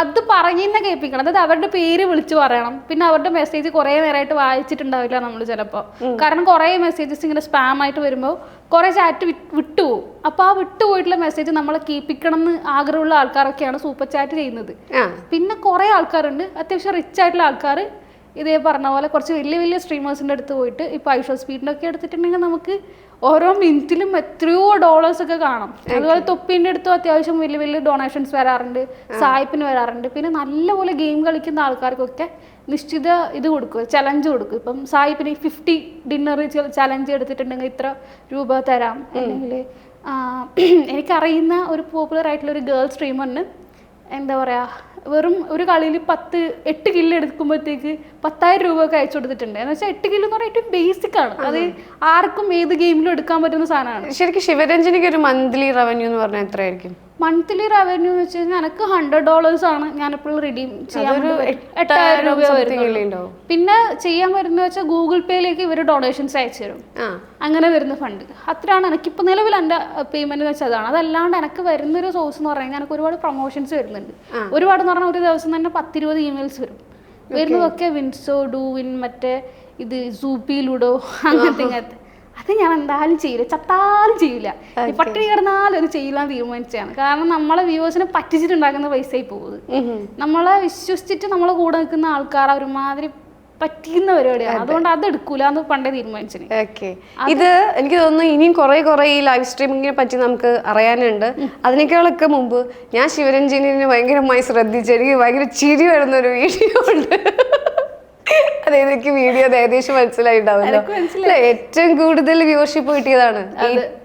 അത് പറഞ്ഞന്നെ കേൾപ്പിക്കണം. അതായത് അവരുടെ പേര് വിളിച്ചു പറയണം. പിന്നെ അവരുടെ മെസ്സേജ് കുറേ നേരമായിട്ട് വായിച്ചിട്ടുണ്ടാവില്ല നമ്മൾ ചിലപ്പോൾ. കാരണം കുറേ മെസ്സേജസ് ഇങ്ങനെ സ്പാം ആയിട്ട് വരുമ്പോൾ കുറേ ചാറ്റ് വിട്ടുപോകും. അപ്പോൾ ആ വിട്ടുപോയിട്ടുള്ള മെസ്സേജ് നമ്മളെ കേൾപ്പിക്കണം എന്ന് ആഗ്രഹമുള്ള ആൾക്കാരൊക്കെയാണ് സൂപ്പർ ചാറ്റ് ചെയ്യുന്നത്. പിന്നെ കുറേ ആൾക്കാരുണ്ട് അത്യാവശ്യം റിച്ച് ആയിട്ടുള്ള ആൾക്കാർ ഇതേ പറഞ്ഞ പോലെ കുറച്ച് വലിയ വലിയ സ്ട്രീമേഴ്സിൻ്റെ അടുത്ത് പോയിട്ട് ഇപ്പോൾ ഐഷോ സ്പീഡിൻ്റെ ഒക്കെ എടുത്തിട്ടുണ്ടെങ്കിൽ നമുക്ക് ഓരോ മിനിറ്റിലും എത്രയോ ഡോളേഴ്സൊക്കെ കാണാം. അതുപോലെ തൊപ്പീൻ്റെ അടുത്തും അത്യാവശ്യം വലിയ വലിയ ഡൊണേഷൻസ് വരാറുണ്ട്, സായിപ്പിന് വരാറുണ്ട്. പിന്നെ നല്ലപോലെ ഗെയിം കളിക്കുന്ന ആൾക്കാർക്കൊക്കെ നിശ്ചിത ഇത് കൊടുക്കും, ചലഞ്ച് കൊടുക്കും. ഇപ്പം സായിപ്പിന് 50 ഡിന്നർ ചലഞ്ച് എടുത്തിട്ടുണ്ടെങ്കിൽ ഇത്ര രൂപ തരാം. അല്ലെങ്കിൽ എനിക്കറിയുന്ന ഒരു പോപ്പുലർ ആയിട്ടുള്ള ഒരു ഗേൾ സ്ട്രീമറിന് എന്താ പറയുക, വെറും ഒരു കളിയിൽ 8 കില്ല് എടുക്കുമ്പോഴത്തേക്ക് 10,000 രൂപ ഒക്കെ അയച്ചു കൊടുത്തിട്ടുണ്ട്. എന്ന് വെച്ചാൽ 8 കില്ല് എന്ന് പറഞ്ഞാൽ ഏറ്റവും ബേസിക് ആണ്. അത് ആർക്കും ഏത് ഗെയിമിലും എടുക്കാൻ പറ്റുന്ന സാധനമാണ്. ശരിക്കും ശിവരഞ്ജനിക്ക് ഒരു മന്ത്ലി റവന്യൂ എന്ന് പറഞ്ഞാൽ എത്രയായിരിക്കും? മന്ത്ലി റവന്യൂ എന്ന് വെച്ച് കഴിഞ്ഞാൽ എനിക്ക് $100 ആണ് ഞാനിപ്പോൾ റിഡീം ചെയ്യാൻ 8,000 രൂപ വരുന്നുള്ളൂ. പിന്നെ ചെയ്യാൻ വരുന്ന വെച്ചാൽ ഗൂഗിൾ പേയിലേക്ക് ഇവർ ഡൊണേഷൻസ് അയച്ചു തരും. അങ്ങനെ വരുന്ന ഫണ്ട് അത്രയാണ് എനിക്കിപ്പോൾ നിലവിൽ എൻ്റെ പേയ്മെന്റ് എന്ന് വെച്ചാൽ അതാണ്. അതല്ലാണ്ട് എനിക്ക് വരുന്നൊരു സോഴ്സ് എന്ന് പറഞ്ഞാൽ എനിക്ക് ഒരുപാട് പ്രൊമോഷൻസ് വരുന്നുണ്ട്. ഒരുപാട് എന്ന് പറഞ്ഞാൽ ഒരു ദിവസം തന്നെ 10-20 ഇമെയിൽസ് വരും. വരുന്നതൊക്കെ വിൻസോ ഡൂവിൻ മറ്റേ ഇത് സൂപ്പി ലുഡോ അങ്ങനത്തെ. അത് ഞാൻ എന്തായാലും ചെയ്യില്ല, ചത്താലും ചെയ്യില്ല. പട്ടിണി കിടന്നാലും അത് ചെയ്യില്ലാന്ന് തീരുമാനിച്ചാണ്. കാരണം നമ്മളെ വ്യൂവേഴ്സിനെ പറ്റിച്ചിട്ടുണ്ടാക്കുന്ന പൈസയായി പോകുന്നത്. നമ്മളെ വിശ്വസിച്ചിട്ട് നമ്മളെ കൂടെ നിൽക്കുന്ന ആൾക്കാർ ഒരുമാതിരി പറ്റിക്കുന്ന പരിപാടിയാണ്. അതുകൊണ്ട് അത് എടുക്കൂല എന്ന് പണ്ടേ തീരുമാനിച്ചത്. ഓക്കെ, ഇത് എനിക്ക് തോന്നുന്നു ഇനിയും കുറെ ഈ ലൈവ് സ്ട്രീമിങ്ങിനെ പറ്റി നമുക്ക് അറിയാനുണ്ട്. അതിനേക്കാളൊക്കെ മുമ്പ് ഞാൻ ശിവരഞ്ജനിനെ ഭയങ്കരമായി ശ്രദ്ധിച്ചു. എനിക്ക് ഭയങ്കര ചിരി വരുന്ന ഒരു വീഡിയോ ഉണ്ട്. അതായത് എനിക്ക് വീഡിയോ ഏകദേശം മനസ്സിലായിണ്ടാവല്ലോ. ഏറ്റവും കൂടുതൽ വ്യൂവർഷിപ്പ് കിട്ടിയതാണ്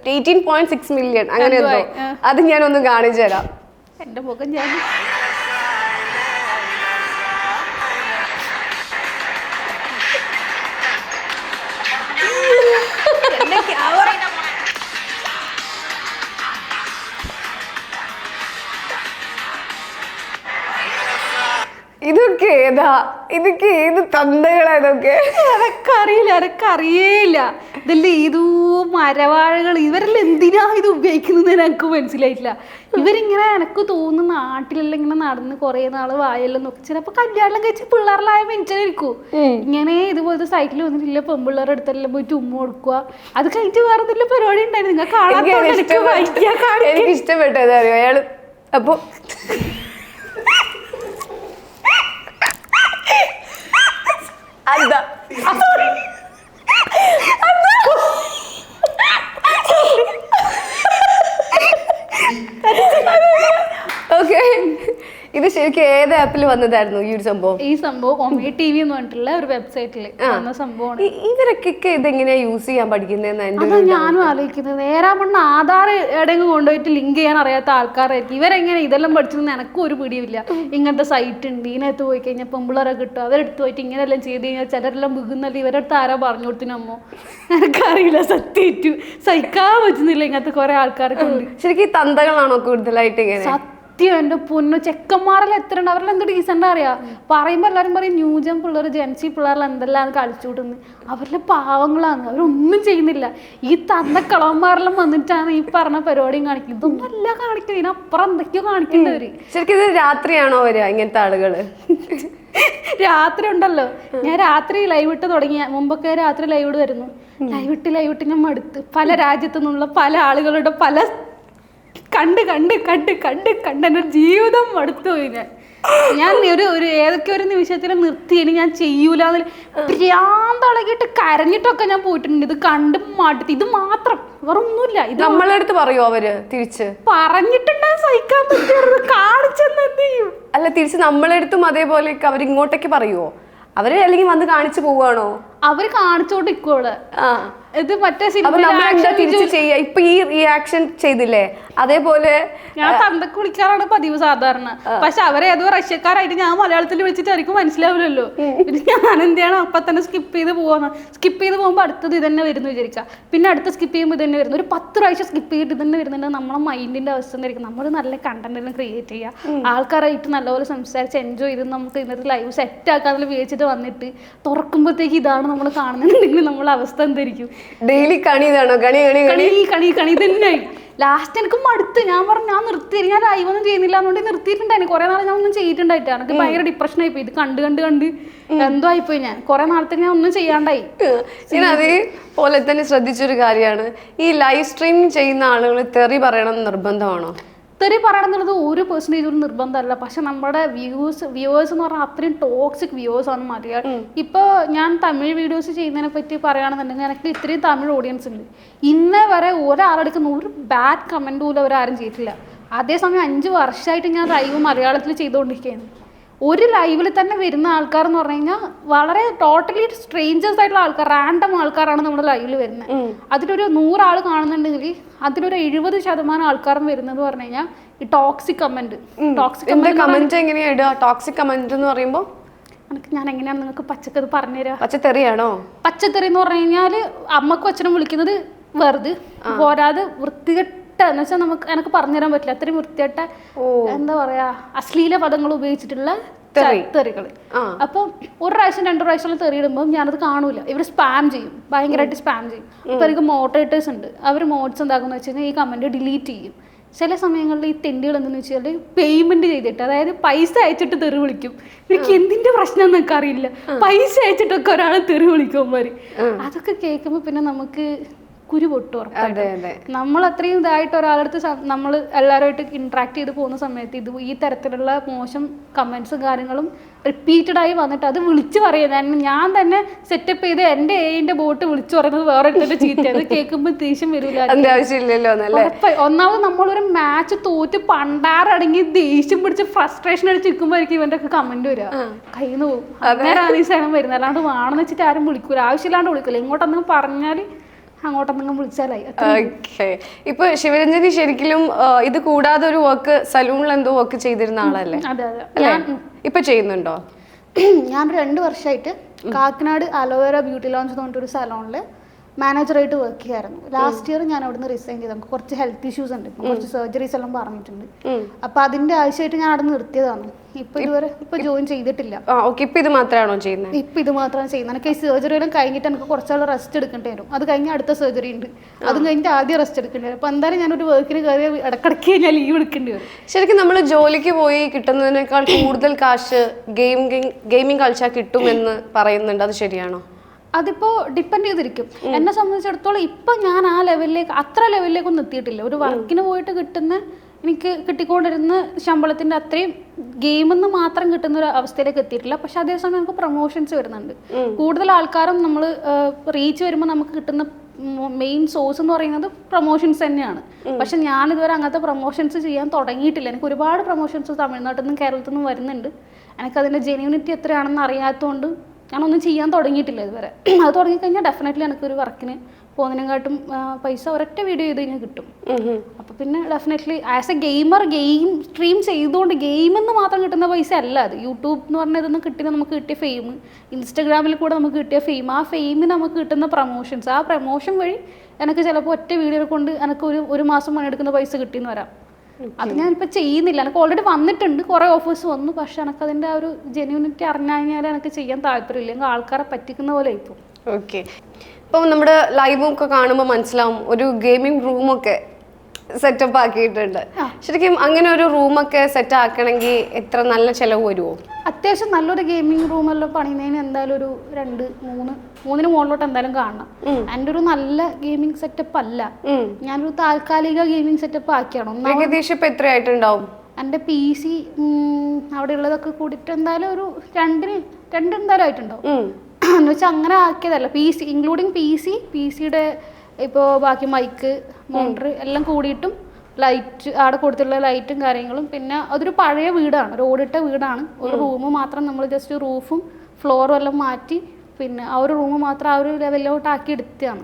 18.6 മില്യൺ അങ്ങനെ എന്തോ. അത് ഞാനൊന്ന് കാണിച്ചു തരാം. എന്റെ മുഖം ഞാൻ ഇതൊക്കെ ഏത് തന്തകളാ ഇതൊക്കെ? അറിയേയില്ല. ഇതല്ലേ ഏതോ മരവാഴകൾ. ഇവരെല്ലാം എന്തിനാ ഇത് ഉപയോഗിക്കുന്നത് എനിക്ക് മനസ്സിലായിട്ടില്ല. ഇവരിങ്ങനെ എനിക്ക് തോന്നുന്നു നാട്ടിലെല്ലാം ഇങ്ങനെ നടന്ന് കുറെ നാള് വായെല്ലാം നോക്കി ചിലപ്പോ കല്യാണം കഴിച്ച് പിള്ളേരിലായ മെഞ്ചായിരിക്കും. ഇങ്ങനെ ഇതുപോലത്തെ സൈക്കിൾ വന്നിട്ടില്ല പെൺപിള്ളേരുടെ അടുത്തെല്ലാം പോയിട്ട് ഉമ്മ കൊടുക്കുക. അത് കഴിഞ്ഞിട്ട് വേറെ എന്തെങ്കിലും പരിപാടി ഉണ്ടായിരുന്നു. നിങ്ങൾ കാണാൻ എനിക്ക് ഇഷ്ടപ്പെട്ടത് അറിയോ അയാള്? അപ്പൊ ഓക്കെ, ഇത് ശരിക്കും ഏത് ആപ്പിൽ വന്നതായിരുന്നു ഈ ഒരു സംഭവം? ഈ സംഭവം ഒമേ TV എന്ന് പറഞ്ഞിട്ടുള്ള ഒരു വെബ്സൈറ്റിൽ വന്ന സംഭവമാണ്. ഇവരൊക്കെ ഇതെങ്ങനെയാ യൂസ് ചെയ്യാൻ പഠിക്കുന്നതെന്ന് അതാണ് ഞാനും ആലോചിക്കുന്നത്. നേരാ പണ്ട് ആധാർ എവിടെയെങ്കിലും കൊണ്ടുപോയിട്ട് ലിങ്ക് ചെയ്യാൻ അറിയാത്ത ആൾക്കാരായിരിക്കും ഇവരെങ്ങനെ ഇതെല്ലാം പഠിച്ചതെന്ന് എനക്കും ഒരു പിടിയില്ല. ഇങ്ങനത്തെ സൈറ്റ് ഉണ്ട്, ഇതിനകത്ത് പോയി കഴിഞ്ഞാൽ പെമ്പിളറെ കിട്ടും, അവരെടുത്ത് പോയിട്ട് ഇങ്ങനെയെല്ലാം ചെയ്ത് കഴിഞ്ഞാൽ ചിലരെല്ലാം വികുന്നല്ല. ഇവരെടുത്ത് ആരാ പറഞ്ഞു കൊടുത്തിനമ്മോ എനിക്കറിയില്ല. സത്യം സഹിക്കാൻ പറ്റുന്നില്ല ഇങ്ങനത്തെ കുറെ ആൾക്കാരൊക്കെ ഉണ്ട്. ശരിക്കും ഈ തന്തകളാണോ കൂടുതലായിട്ട് ഇങ്ങനെ? എന്റെ പൊന്നു, ചെക്കന്മാരെല്ലാം എത്ര ഉണ്ട്, അവരെല്ലാം എന്ത് ഡീസൻ്റ് അറിയാം. പറയുമ്പോൾ എല്ലാവരും പറയും ന്യൂജൻ പിള്ളേർ ജെൻസി പിള്ളേരെല്ലാം എന്തെല്ലാം കളിച്ചു കൂട്ടുന്നത്. അവരെല്ലാം പാവങ്ങളാണ്, അവരൊന്നും ചെയ്യുന്നില്ല. ഈ തന്ന കളവന്മാരെല്ലാം വന്നിട്ടാണ് ഈ പറഞ്ഞ പരിപാടിയും കാണിക്കുന്നത്. ഇതൊന്നും അല്ല കാണിക്കുന്നത്, ഇതിനപ്പുറം എന്തൊക്കെയോ കാണിക്കേണ്ടവര്. ശരിക്കും ഇത് രാത്രിയാണോ വരിക ഇങ്ങനത്തെ ആളുകള്? രാത്രി ഉണ്ടല്ലോ, ഞാൻ രാത്രി ലൈവ് ഇട്ട് തുടങ്ങിയ മുമ്പൊക്കെ രാത്രി ലൈവ് ഇട്ട് വരുന്നു. ലൈവ് ഇട്ട് ഞാൻ മടുത്ത്. പല രാജ്യത്തു നിന്നുള്ള പല ആളുകളുടെ പല കണ്ട് എൻ്റെ ജീവിതം മടുത്തു പോയി. ഞാൻ ഒരു ഏതൊക്കെ ഒരു നിമിഷത്തിൽ നിർത്തിയിന് ഞാൻ ചെയ്യൂല. ഭ്രാന്തളകിട്ട് കരഞ്ഞിട്ടൊക്കെ ഞാൻ പോയിട്ടുണ്ട്. ഇത് കണ്ട് മടുത്ത്. ഇത് മാത്രം വേറെ ഒന്നുമില്ല. ഇത് നമ്മളെ അടുത്ത് പറയുമോ അവര് തിരിച്ച്? പറഞ്ഞിട്ടുണ്ടാ സഹിക്കാൻ പറ്റും, കാണിച്ചെന്ന് എന്ത് ചെയ്യും? അല്ല, തിരിച്ച് നമ്മളെടുത്തും അതേപോലെ അവരിങ്ങോട്ടേക്ക് പറയുമോ? അവര് അല്ലെങ്കിൽ വന്ന് കാണിച്ചു പോവാണോ? അവര് കാണിച്ചോണ്ടിരിക്കോള്. ഇത് മറ്റേ തിരിച്ച് ചെയ്യാ. ഇപ്പൊ ഈ റിയാക്ഷൻ ചെയ്തില്ലേ, അതേപോലെ ഞാൻ തന്തക്ക് വിളിക്കാറാണ് പതിവ് സാധാരണ. പക്ഷെ അവരെ ഏതോ റഷ്യക്കാരായിട്ട് ഞാൻ മലയാളത്തിൽ വിളിച്ചിട്ട് ആയിരിക്കും മനസ്സിലാവില്ലല്ലോ. പിന്നെ ഞാൻ എന്താണ് അപ്പൊ തന്നെ സ്കിപ്പ് ചെയ്ത് പോകുമ്പോ അടുത്തത് ഇതന്നെ വരുന്നു വിചാരിക്കാം. പിന്നെ അടുത്ത സ്കിപ്പ് ചെയ്യുമ്പോൾ ഇതന്നെ വരുന്നു. ഒരു 10 പ്രാവശ്യം സ്കിപ്പ് ചെയ്തിട്ട് തന്നെ വരുന്നുണ്ട്. നമ്മളെ മൈൻഡിന്റെ അവസ്ഥ എന്തായിരിക്കും? നമ്മൾ നല്ല കണ്ടന്റ് എല്ലാം ക്രിയേറ്റ് ചെയ്യുക, ആൾക്കാരായിട്ട് നല്ലപോലെ സംസാരിച്ച് എൻജോയ് ചെയ്ത് നമുക്ക് ഇന്നത്തെ ലൈവ് സെറ്റ് ആക്കാതെ വിചാരിച്ചിട്ട് വന്നിട്ട് തുറക്കുമ്പോഴത്തേക്ക് ഇതാണ് നമ്മൾ കാണുന്നുണ്ടെങ്കിൽ നമ്മളെ അവസ്ഥ എന്തായിരിക്കും? ഡെയിലി കണി ഇതാണോ? കണി കണി കണി കണി തന്നെയായി. ലാസ്റ്റ് എനിക്ക് മടുത്ത്. ഞാൻ പറഞ്ഞു ഞാൻ നിർത്തി, ഞാൻ ലൈവൊന്നും ചെയ്യുന്നില്ല എന്നുകൊണ്ട് നിർത്തിയിട്ടുണ്ടായിരുന്നു. കുറെ നാളെ ഞാൻ ഒന്നും ചെയ്തിട്ടുണ്ടായിട്ട് എനിക്ക് ഭയങ്കര ഡിപ്രഷൻ ആയിപ്പോയി. ഇത് കണ്ട് കണ്ട് കണ്ട് എന്തോ ആയിപ്പോയി. ഞാൻ കുറെ നാളത്തേക്ക് ഞാൻ ഒന്നും ചെയ്യാണ്ടായി. ഞാൻ അതേപോലെ തന്നെ ശ്രദ്ധിച്ചൊരു കാര്യമാണ്, ഈ ലൈവ് സ്ട്രീമിംഗ് ചെയ്യുന്ന ആളുകൾ തെറി പറയണം എന്ന് നിർബന്ധമാണോ? തെറി പറയണം എന്നുള്ളത് ഒരു പെർസെൻറ്റേജ് ഒരു നിർബന്ധമല്ല. പക്ഷെ നമ്മുടെ വ്യൂവേഴ്സ് എന്ന് പറഞ്ഞാൽ അത്രയും ടോക്സിക് വ്യൂവേഴ്സ് ആണ് മലയാളം. ഇപ്പോൾ ഞാൻ തമിഴ് വീഡിയോസ് ചെയ്യുന്നതിനെ പറ്റി പറയുകയാണെന്നുണ്ടെങ്കിൽ എനിക്ക് ഇത്രയും തമിഴ് ഓഡിയൻസ് ഉണ്ട്. ഇന്നേ വരെ ഒരാളെടുക്കുന്ന ഒരു ബാഡ് കമൻറ്റ് പോലും അവരാരും ചെയ്തിട്ടില്ല. അതേസമയം 5 വർഷമായിട്ട് ഞാൻ ലൈവ് മലയാളത്തിൽ ചെയ്തുകൊണ്ടിരിക്കുകയാണ്. ഒരു ലൈവിൽ തന്നെ വരുന്ന ആൾക്കാർ എന്ന് പറഞ്ഞു കഴിഞ്ഞാൽ വളരെ ടോട്ടലി സ്ട്രേഞ്ചേഴ്സ് ആയിട്ടുള്ള ആൾക്കാർ, റാൻഡം ആൾക്കാരാണ് നമ്മുടെ ലൈവിൽ വരുന്നത്. അതിലൊരു 100 ആൾ കാണുന്നുണ്ടെങ്കിൽ അതിലൊരു 70% ആൾക്കാരും വരുന്നത് പറഞ്ഞു കഴിഞ്ഞാൽ ഈ ടോക്സിക് കമന്റ്. കമന്റ് എങ്ങനെയാ ഇടുക? ടോക്സിക് കമന്റ് എന്ന് പറയുമ്പോൾ ഞാൻ എങ്ങനെയാണ് നിങ്ങൾക്ക് പച്ചക്കറി പറഞ്ഞുതരാം? പച്ചത്തെറിയാണോ? പച്ചക്കറി എന്ന് പറഞ്ഞു കഴിഞ്ഞാൽ അമ്മക്കും അച്ഛനും വിളിക്കുന്നത് വെറുതെ പോരാതെ വൃത്തികെട്ട എന്ന് വെച്ചാൽ എനിക്ക് പറഞ്ഞുതരാൻ പറ്റില്ല. അത്രയും വൃത്തിയായിട്ട എന്താ പറയാ അശ്ലീല പദങ്ങൾ ഉപയോഗിച്ചിട്ടുള്ള തെറികൾ. അപ്പൊ 1 പ്രാവശ്യം 2 പ്രാവശ്യം തെറിയിടുമ്പോൾ ഞാനത് കാണൂല. ഇവർ സ്പാം ചെയ്യും, ഭയങ്കരമായിട്ട് സ്പാം ചെയ്യും. ഇപ്പൊ എനിക്ക് മോഡറേറ്റേഴ്സ് ഉണ്ട്, അവർ മോഡ്സ് എന്താക്കുന്ന വെച്ച് കഴിഞ്ഞാൽ ഈ കമന്റ് ഡിലീറ്റ് ചെയ്യും. ചില സമയങ്ങളിൽ ഈ തെണ്ടികൾ എന്തെന്ന് വെച്ചാൽ പേയ്മെന്റ് ചെയ്തിട്ട്, അതായത് പൈസ അയച്ചിട്ട് തെറി വിളിക്കും. എനിക്ക് എന്തിന്റെ പ്രശ്നം എന്നൊക്കെ അറിയില്ല. പൈസ അയച്ചിട്ടൊക്കെ ഒരാളെ തെറി വിളിക്കുമാര്. അതൊക്കെ കേൾക്കുമ്പോ പിന്നെ നമുക്ക് കുരു പൊട്ടു ഉറപ്പായിട്ടും. നമ്മൾ അത്രയും ഇതായിട്ട് ഒരാളടുത്ത് നമ്മൾ എല്ലാവരുമായിട്ട് ഇന്ററാക്ട് ചെയ്ത് പോകുന്ന സമയത്ത് ഈ തരത്തിലുള്ള മോശം കമന്റ്സും കാര്യങ്ങളും റിപ്പീറ്റഡായി വന്നിട്ട് അത് വിളിച്ചു പറയുന്നത്, ഞാൻ തന്നെ സെറ്റപ്പ് ചെയ്ത് എൻ്റെ എന്റെ ബോട്ട് വിളിച്ചു പറയുന്നത് വേറെ എടുത്തിട്ട് ചീത്ത, അത് കേൾക്കുമ്പോൾ ദേഷ്യം വരില്ല. ഒന്നാമത് നമ്മളൊരു മാച്ച് തോറ്റ് പണ്ടാറടങ്ങി ദേഷ്യം പിടിച്ച് ഫ്രസ്ട്രേഷൻ അടിച്ച് നിൽക്കുമ്പോഴേക്കും ഇവന്റെ ഒക്കെ കമന്റ് വരിക, കയ്യിൽ നിന്ന് പോകും. അന്നേരമാണ് ഈ സാധനം വരുന്നത്. അല്ലാണ്ട് വേണമെന്ന് വെച്ചിട്ട് ആരും വിളിക്കൂല, ആവശ്യമില്ലാണ്ട് വിളിക്കില്ല. ഇങ്ങോട്ടൊന്നും പറഞ്ഞാൽ അങ്ങോട്ടൊന്നും വിളിച്ചാലായി. ഇപ്പൊ ശിവരഞ്ജനി ശരിക്കും ഇത് കൂടാതെ ഒരു വർക്ക് സലൂണിൽ എന്തോ വർക്ക് ചെയ്തിരുന്ന ആളല്ലേ? അതെ. ഇപ്പൊ ചെയ്യുന്നുണ്ടോ? ഞാൻ 2 വർഷമായിട്ട് കാക്കനാട് അലോവേര ബ്യൂട്ടി ലോഞ്ച് എന്ന് പറഞ്ഞിട്ടൊരു സലോണില് മാനേജറായിട്ട് വർക്ക് ചെയ്യായിരുന്നു. ലാസ്റ്റ് ഇയർ ഞാൻ അവിടുന്ന് റിസൈൻ ചെയ്തു. നമുക്ക് കുറച്ച് ഹെൽത്ത് ഇഷ്യൂസ് ഉണ്ട്, കുറച്ച് സർജറീസ് എല്ലാം പറഞ്ഞിട്ടുണ്ട്. അപ്പൊ അതിന്റെ ആവശ്യമായിട്ട് ഞാൻ അവിടെ നിർത്തിയതാണ്. ഇപ്പൊ ജോയിൻ ചെയ്തിട്ടില്ല. ഇപ്പൊ ഇത് മാത്രമാണോ ചെയ്യുന്നത്? ഇപ്പൊ ഇത് മാത്രമാണ് ചെയ്യുന്നത്. എനിക്ക് ഈ സർജറി എല്ലാം കഴിഞ്ഞിട്ട് എനിക്ക് കുറച്ചാൾ റെസ്റ്റ് എടുക്കേണ്ടി വരും. അത് കഴിഞ്ഞ് അടുത്ത സർജറി ഉണ്ട്, അതും കഴിഞ്ഞിട്ട് ആദ്യം റെസ്റ്റ് എടുക്കേണ്ടി വരും. അപ്പൊ എന്തായാലും ഞാനൊരു വർക്കിന് കയറി ഇടക്കിടയ്ക്ക് ഞാൻ ലീവ് എടുക്കേണ്ടി വരും. ശരിക്കും നമ്മൾ ജോലിക്ക് പോയി കിട്ടുന്നതിനേക്കാൾ കൂടുതൽ കാശ് ഗെയിമിംഗ് കളിച്ചാൽ കിട്ടുമെന്ന് പറയുന്നുണ്ട്, അത് ശരിയാണോ? അതിപ്പോ ഡിപ്പെൻഡ് ചെയ്തിരിക്കും. എന്നെ സംബന്ധിച്ചിടത്തോളം ഇപ്പൊ ഞാൻ ആ ലെവലിലേക്ക് അത്ര ലെവലിലേക്കൊന്നും എത്തിയിട്ടില്ല. ഒരു വർക്കിന് പോയിട്ട് കിട്ടുന്ന എനിക്ക് കിട്ടിക്കൊണ്ടിരുന്ന ശമ്പളത്തിന്റെ അത്രയും ഗെയിമെന്ന് മാത്രം കിട്ടുന്ന ഒരു അവസ്ഥയിലേക്ക് എത്തിയിട്ടില്ല. പക്ഷെ അതേസമയം നമുക്ക് പ്രൊമോഷൻസ് വരുന്നുണ്ട്. കൂടുതൽ ആൾക്കാരും നമ്മൾ റീച്ച് വരുമ്പോൾ നമുക്ക് കിട്ടുന്ന മെയിൻ സോഴ്സ് എന്ന് പറയുന്നത് പ്രൊമോഷൻസ് തന്നെയാണ്. പക്ഷെ ഞാനിതുവരെ അങ്ങനത്തെ പ്രൊമോഷൻസ് ചെയ്യാൻ തുടങ്ങിയിട്ടില്ല. എനിക്ക് ഒരുപാട് പ്രൊമോഷൻസ് തമിഴ്നാട്ടിൽ നിന്നും കേരളത്തിൽ നിന്നും വരുന്നുണ്ട്. എനിക്കതിൻ്റെ ജെന്യൂനിറ്റി എത്രയാണെന്ന് അറിയാത്തതുകൊണ്ട് ഞാനൊന്നും ചെയ്യാൻ തുടങ്ങിയിട്ടില്ല ഇതുവരെ. അത് തുടങ്ങിക്കഴിഞ്ഞാൽ ഡെഫിനറ്റ്ലി എനിക്കൊരു വർക്കിന് പോകുന്നതിനെക്കാട്ടും പൈസ ഒരൊറ്റ വീഡിയോ ചെയ്ത് കഴിഞ്ഞാൽ കിട്ടും. അപ്പോൾ പിന്നെ definitely as A gamer game stream ചെയ്തുകൊണ്ട് ഗെയിമെന്ന് മാത്രം കിട്ടുന്ന പൈസ അല്ല അത്. യൂട്യൂബ് എന്ന് പറഞ്ഞാൽ ഇതൊന്നും കിട്ടിയ നമുക്ക് കിട്ടിയ ഫെയിം, ഇൻസ്റ്റഗ്രാമിൽ കൂടെ നമുക്ക് കിട്ടിയ ഫെയിം, ആ ഫെയിമിന് നമുക്ക് കിട്ടുന്ന പ്രൊമോഷൻസ്, ആ പ്രൊമോഷൻ വഴി എനിക്ക് ചിലപ്പോൾ ഒറ്റ വീഡിയോ കൊണ്ട് എനിക്ക് ഒരു മാസം പണിയെടുക്കുന്ന പൈസ കിട്ടിയെന്ന് വരാം. അത് ഞാനിപ്പോൾ ചെയ്യുന്നില്ല. എനിക്ക് ഓൾറെഡി വന്നിട്ടുണ്ട്, കുറേ ഓഫേഴ്സ് വന്നു. പക്ഷെ എനിക്ക് അതിൻ്റെ ആ ഒരു ജെന്യൂനിറ്റി അറിഞ്ഞു കഴിഞ്ഞാൽ എനിക്ക് ചെയ്യാൻ താല്പര്യമില്ല. എനിക്ക് ആൾക്കാരെ പറ്റിക്കുന്ന പോലെ ഇപ്പോൾ. ഓക്കെ, ഇപ്പം നമ്മുടെ ലൈവും ഒക്കെ കാണുമ്പോൾ മനസ്സിലാവും ഒരു ഗെയിമിംഗ് റൂമൊക്കെ സെറ്റപ്പ് ആക്കിയിട്ടുണ്ട്. ശരിക്കും അങ്ങനെ ഒരു റൂമൊക്കെ സെറ്റ് ആക്കണമെങ്കിൽ എത്ര നല്ല ചിലവ് വരുമോ? അത്യാവശ്യം നല്ലൊരു ഗെയിമിംഗ് റൂമെല്ലാം പണിയുന്നതിന് എന്തായാലും ഒരു 2-3 മുകളിലോട്ട് എന്തായാലും കാണണം. എൻ്റെ ഒരു നല്ല ഗെയിമിംഗ് സെറ്റപ്പ് അല്ല, ഞാനൊരു താൽക്കാലിക ഗെയിമിംഗ് സെറ്റപ്പ് ആക്കിയാണോ. ഏകദേശം ഇപ്പം എത്രയായിട്ടുണ്ടാവും? എൻ്റെ PC അവിടെ ഉള്ളതൊക്കെ കൂടിയിട്ട് എന്തായാലും ഒരു 2 എന്തായാലും ആയിട്ടുണ്ടാവും. എന്ന് വെച്ചാൽ അങ്ങനെ ആക്കിയതല്ല, PC ഇൻക്ലൂഡിങ് PC-യുടെ ഇപ്പോൾ ബാക്കി മൈക്ക് മോണിറ്റർ എല്ലാം കൂടിയിട്ടും ലൈറ്റ് അവിടെ കൊടുത്തിട്ടുള്ള ലൈറ്റും കാര്യങ്ങളും. പിന്നെ അതൊരു പഴയ വീടാണ്, ഒരു ഓടിട്ട വീടാണ്. ഒരു റൂം മാത്രം നമ്മൾ ജസ്റ്റ് റൂഫും ഫ്ലോറും എല്ലാം മാറ്റി പിന്നെ ആ ഒരു റൂം മാത്രം ആ ഒരു ലെവലിലോട്ട് ആക്കി എടുത്തതാണ്.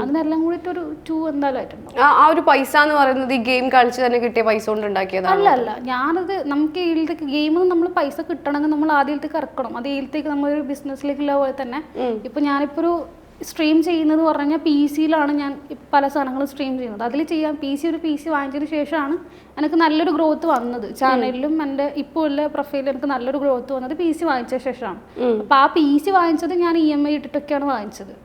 അതിനെല്ലാം കൂടിയിട്ട് ഒരു 2 എന്തായാലും ആയിട്ടുണ്ടോ. ആ ഒരു പൈസ എന്ന് പറയുന്നത് ഈ ഗെയിം കളിച്ച് തന്നെ കിട്ടിയ പൈസ കൊണ്ട് ഉണ്ടാക്കിയതാണ്? അല്ല, ഞാനത് നമുക്ക് ഇതിലേക്ക് ഗെയിമിൽ നമ്മൾ പൈസ കിട്ടണമെങ്കിൽ നമ്മൾ ആദ്യത്തേക്ക് ഇറക്കണം. അത് ഇതിലേക്ക് നമ്മളൊരു ബിസിനസ്സിലേക്കുള്ള പോലെ തന്നെ ഇപ്പൊ ഞാനിപ്പോ ഒരു സ്ട്രീം ചെയ്യുന്നത് പറഞ്ഞു കഴിഞ്ഞാൽ PC-യിലാണ് ഞാൻ പല സാധനങ്ങളും സ്ട്രീം ചെയ്യുന്നത്. അതിൽ ചെയ്യാൻ ഒരു PC വാങ്ങിച്ചതിന് ശേഷമാണ് എനിക്ക് നല്ലൊരു ഗ്രോത്ത് വന്നത്. ചാനലിലും എൻ്റെ ഇപ്പോൾ ഉള്ള പ്രൊഫൈലിൽ എനിക്ക് നല്ലൊരു ഗ്രോത്ത് വന്നത് PC വാങ്ങിച്ച ശേഷമാണ്. അപ്പോൾ ആ PC വാങ്ങിച്ചത് ഞാൻ EMI ഇട്ടിട്ടൊക്കെയാണ് വാങ്ങിച്ചത്.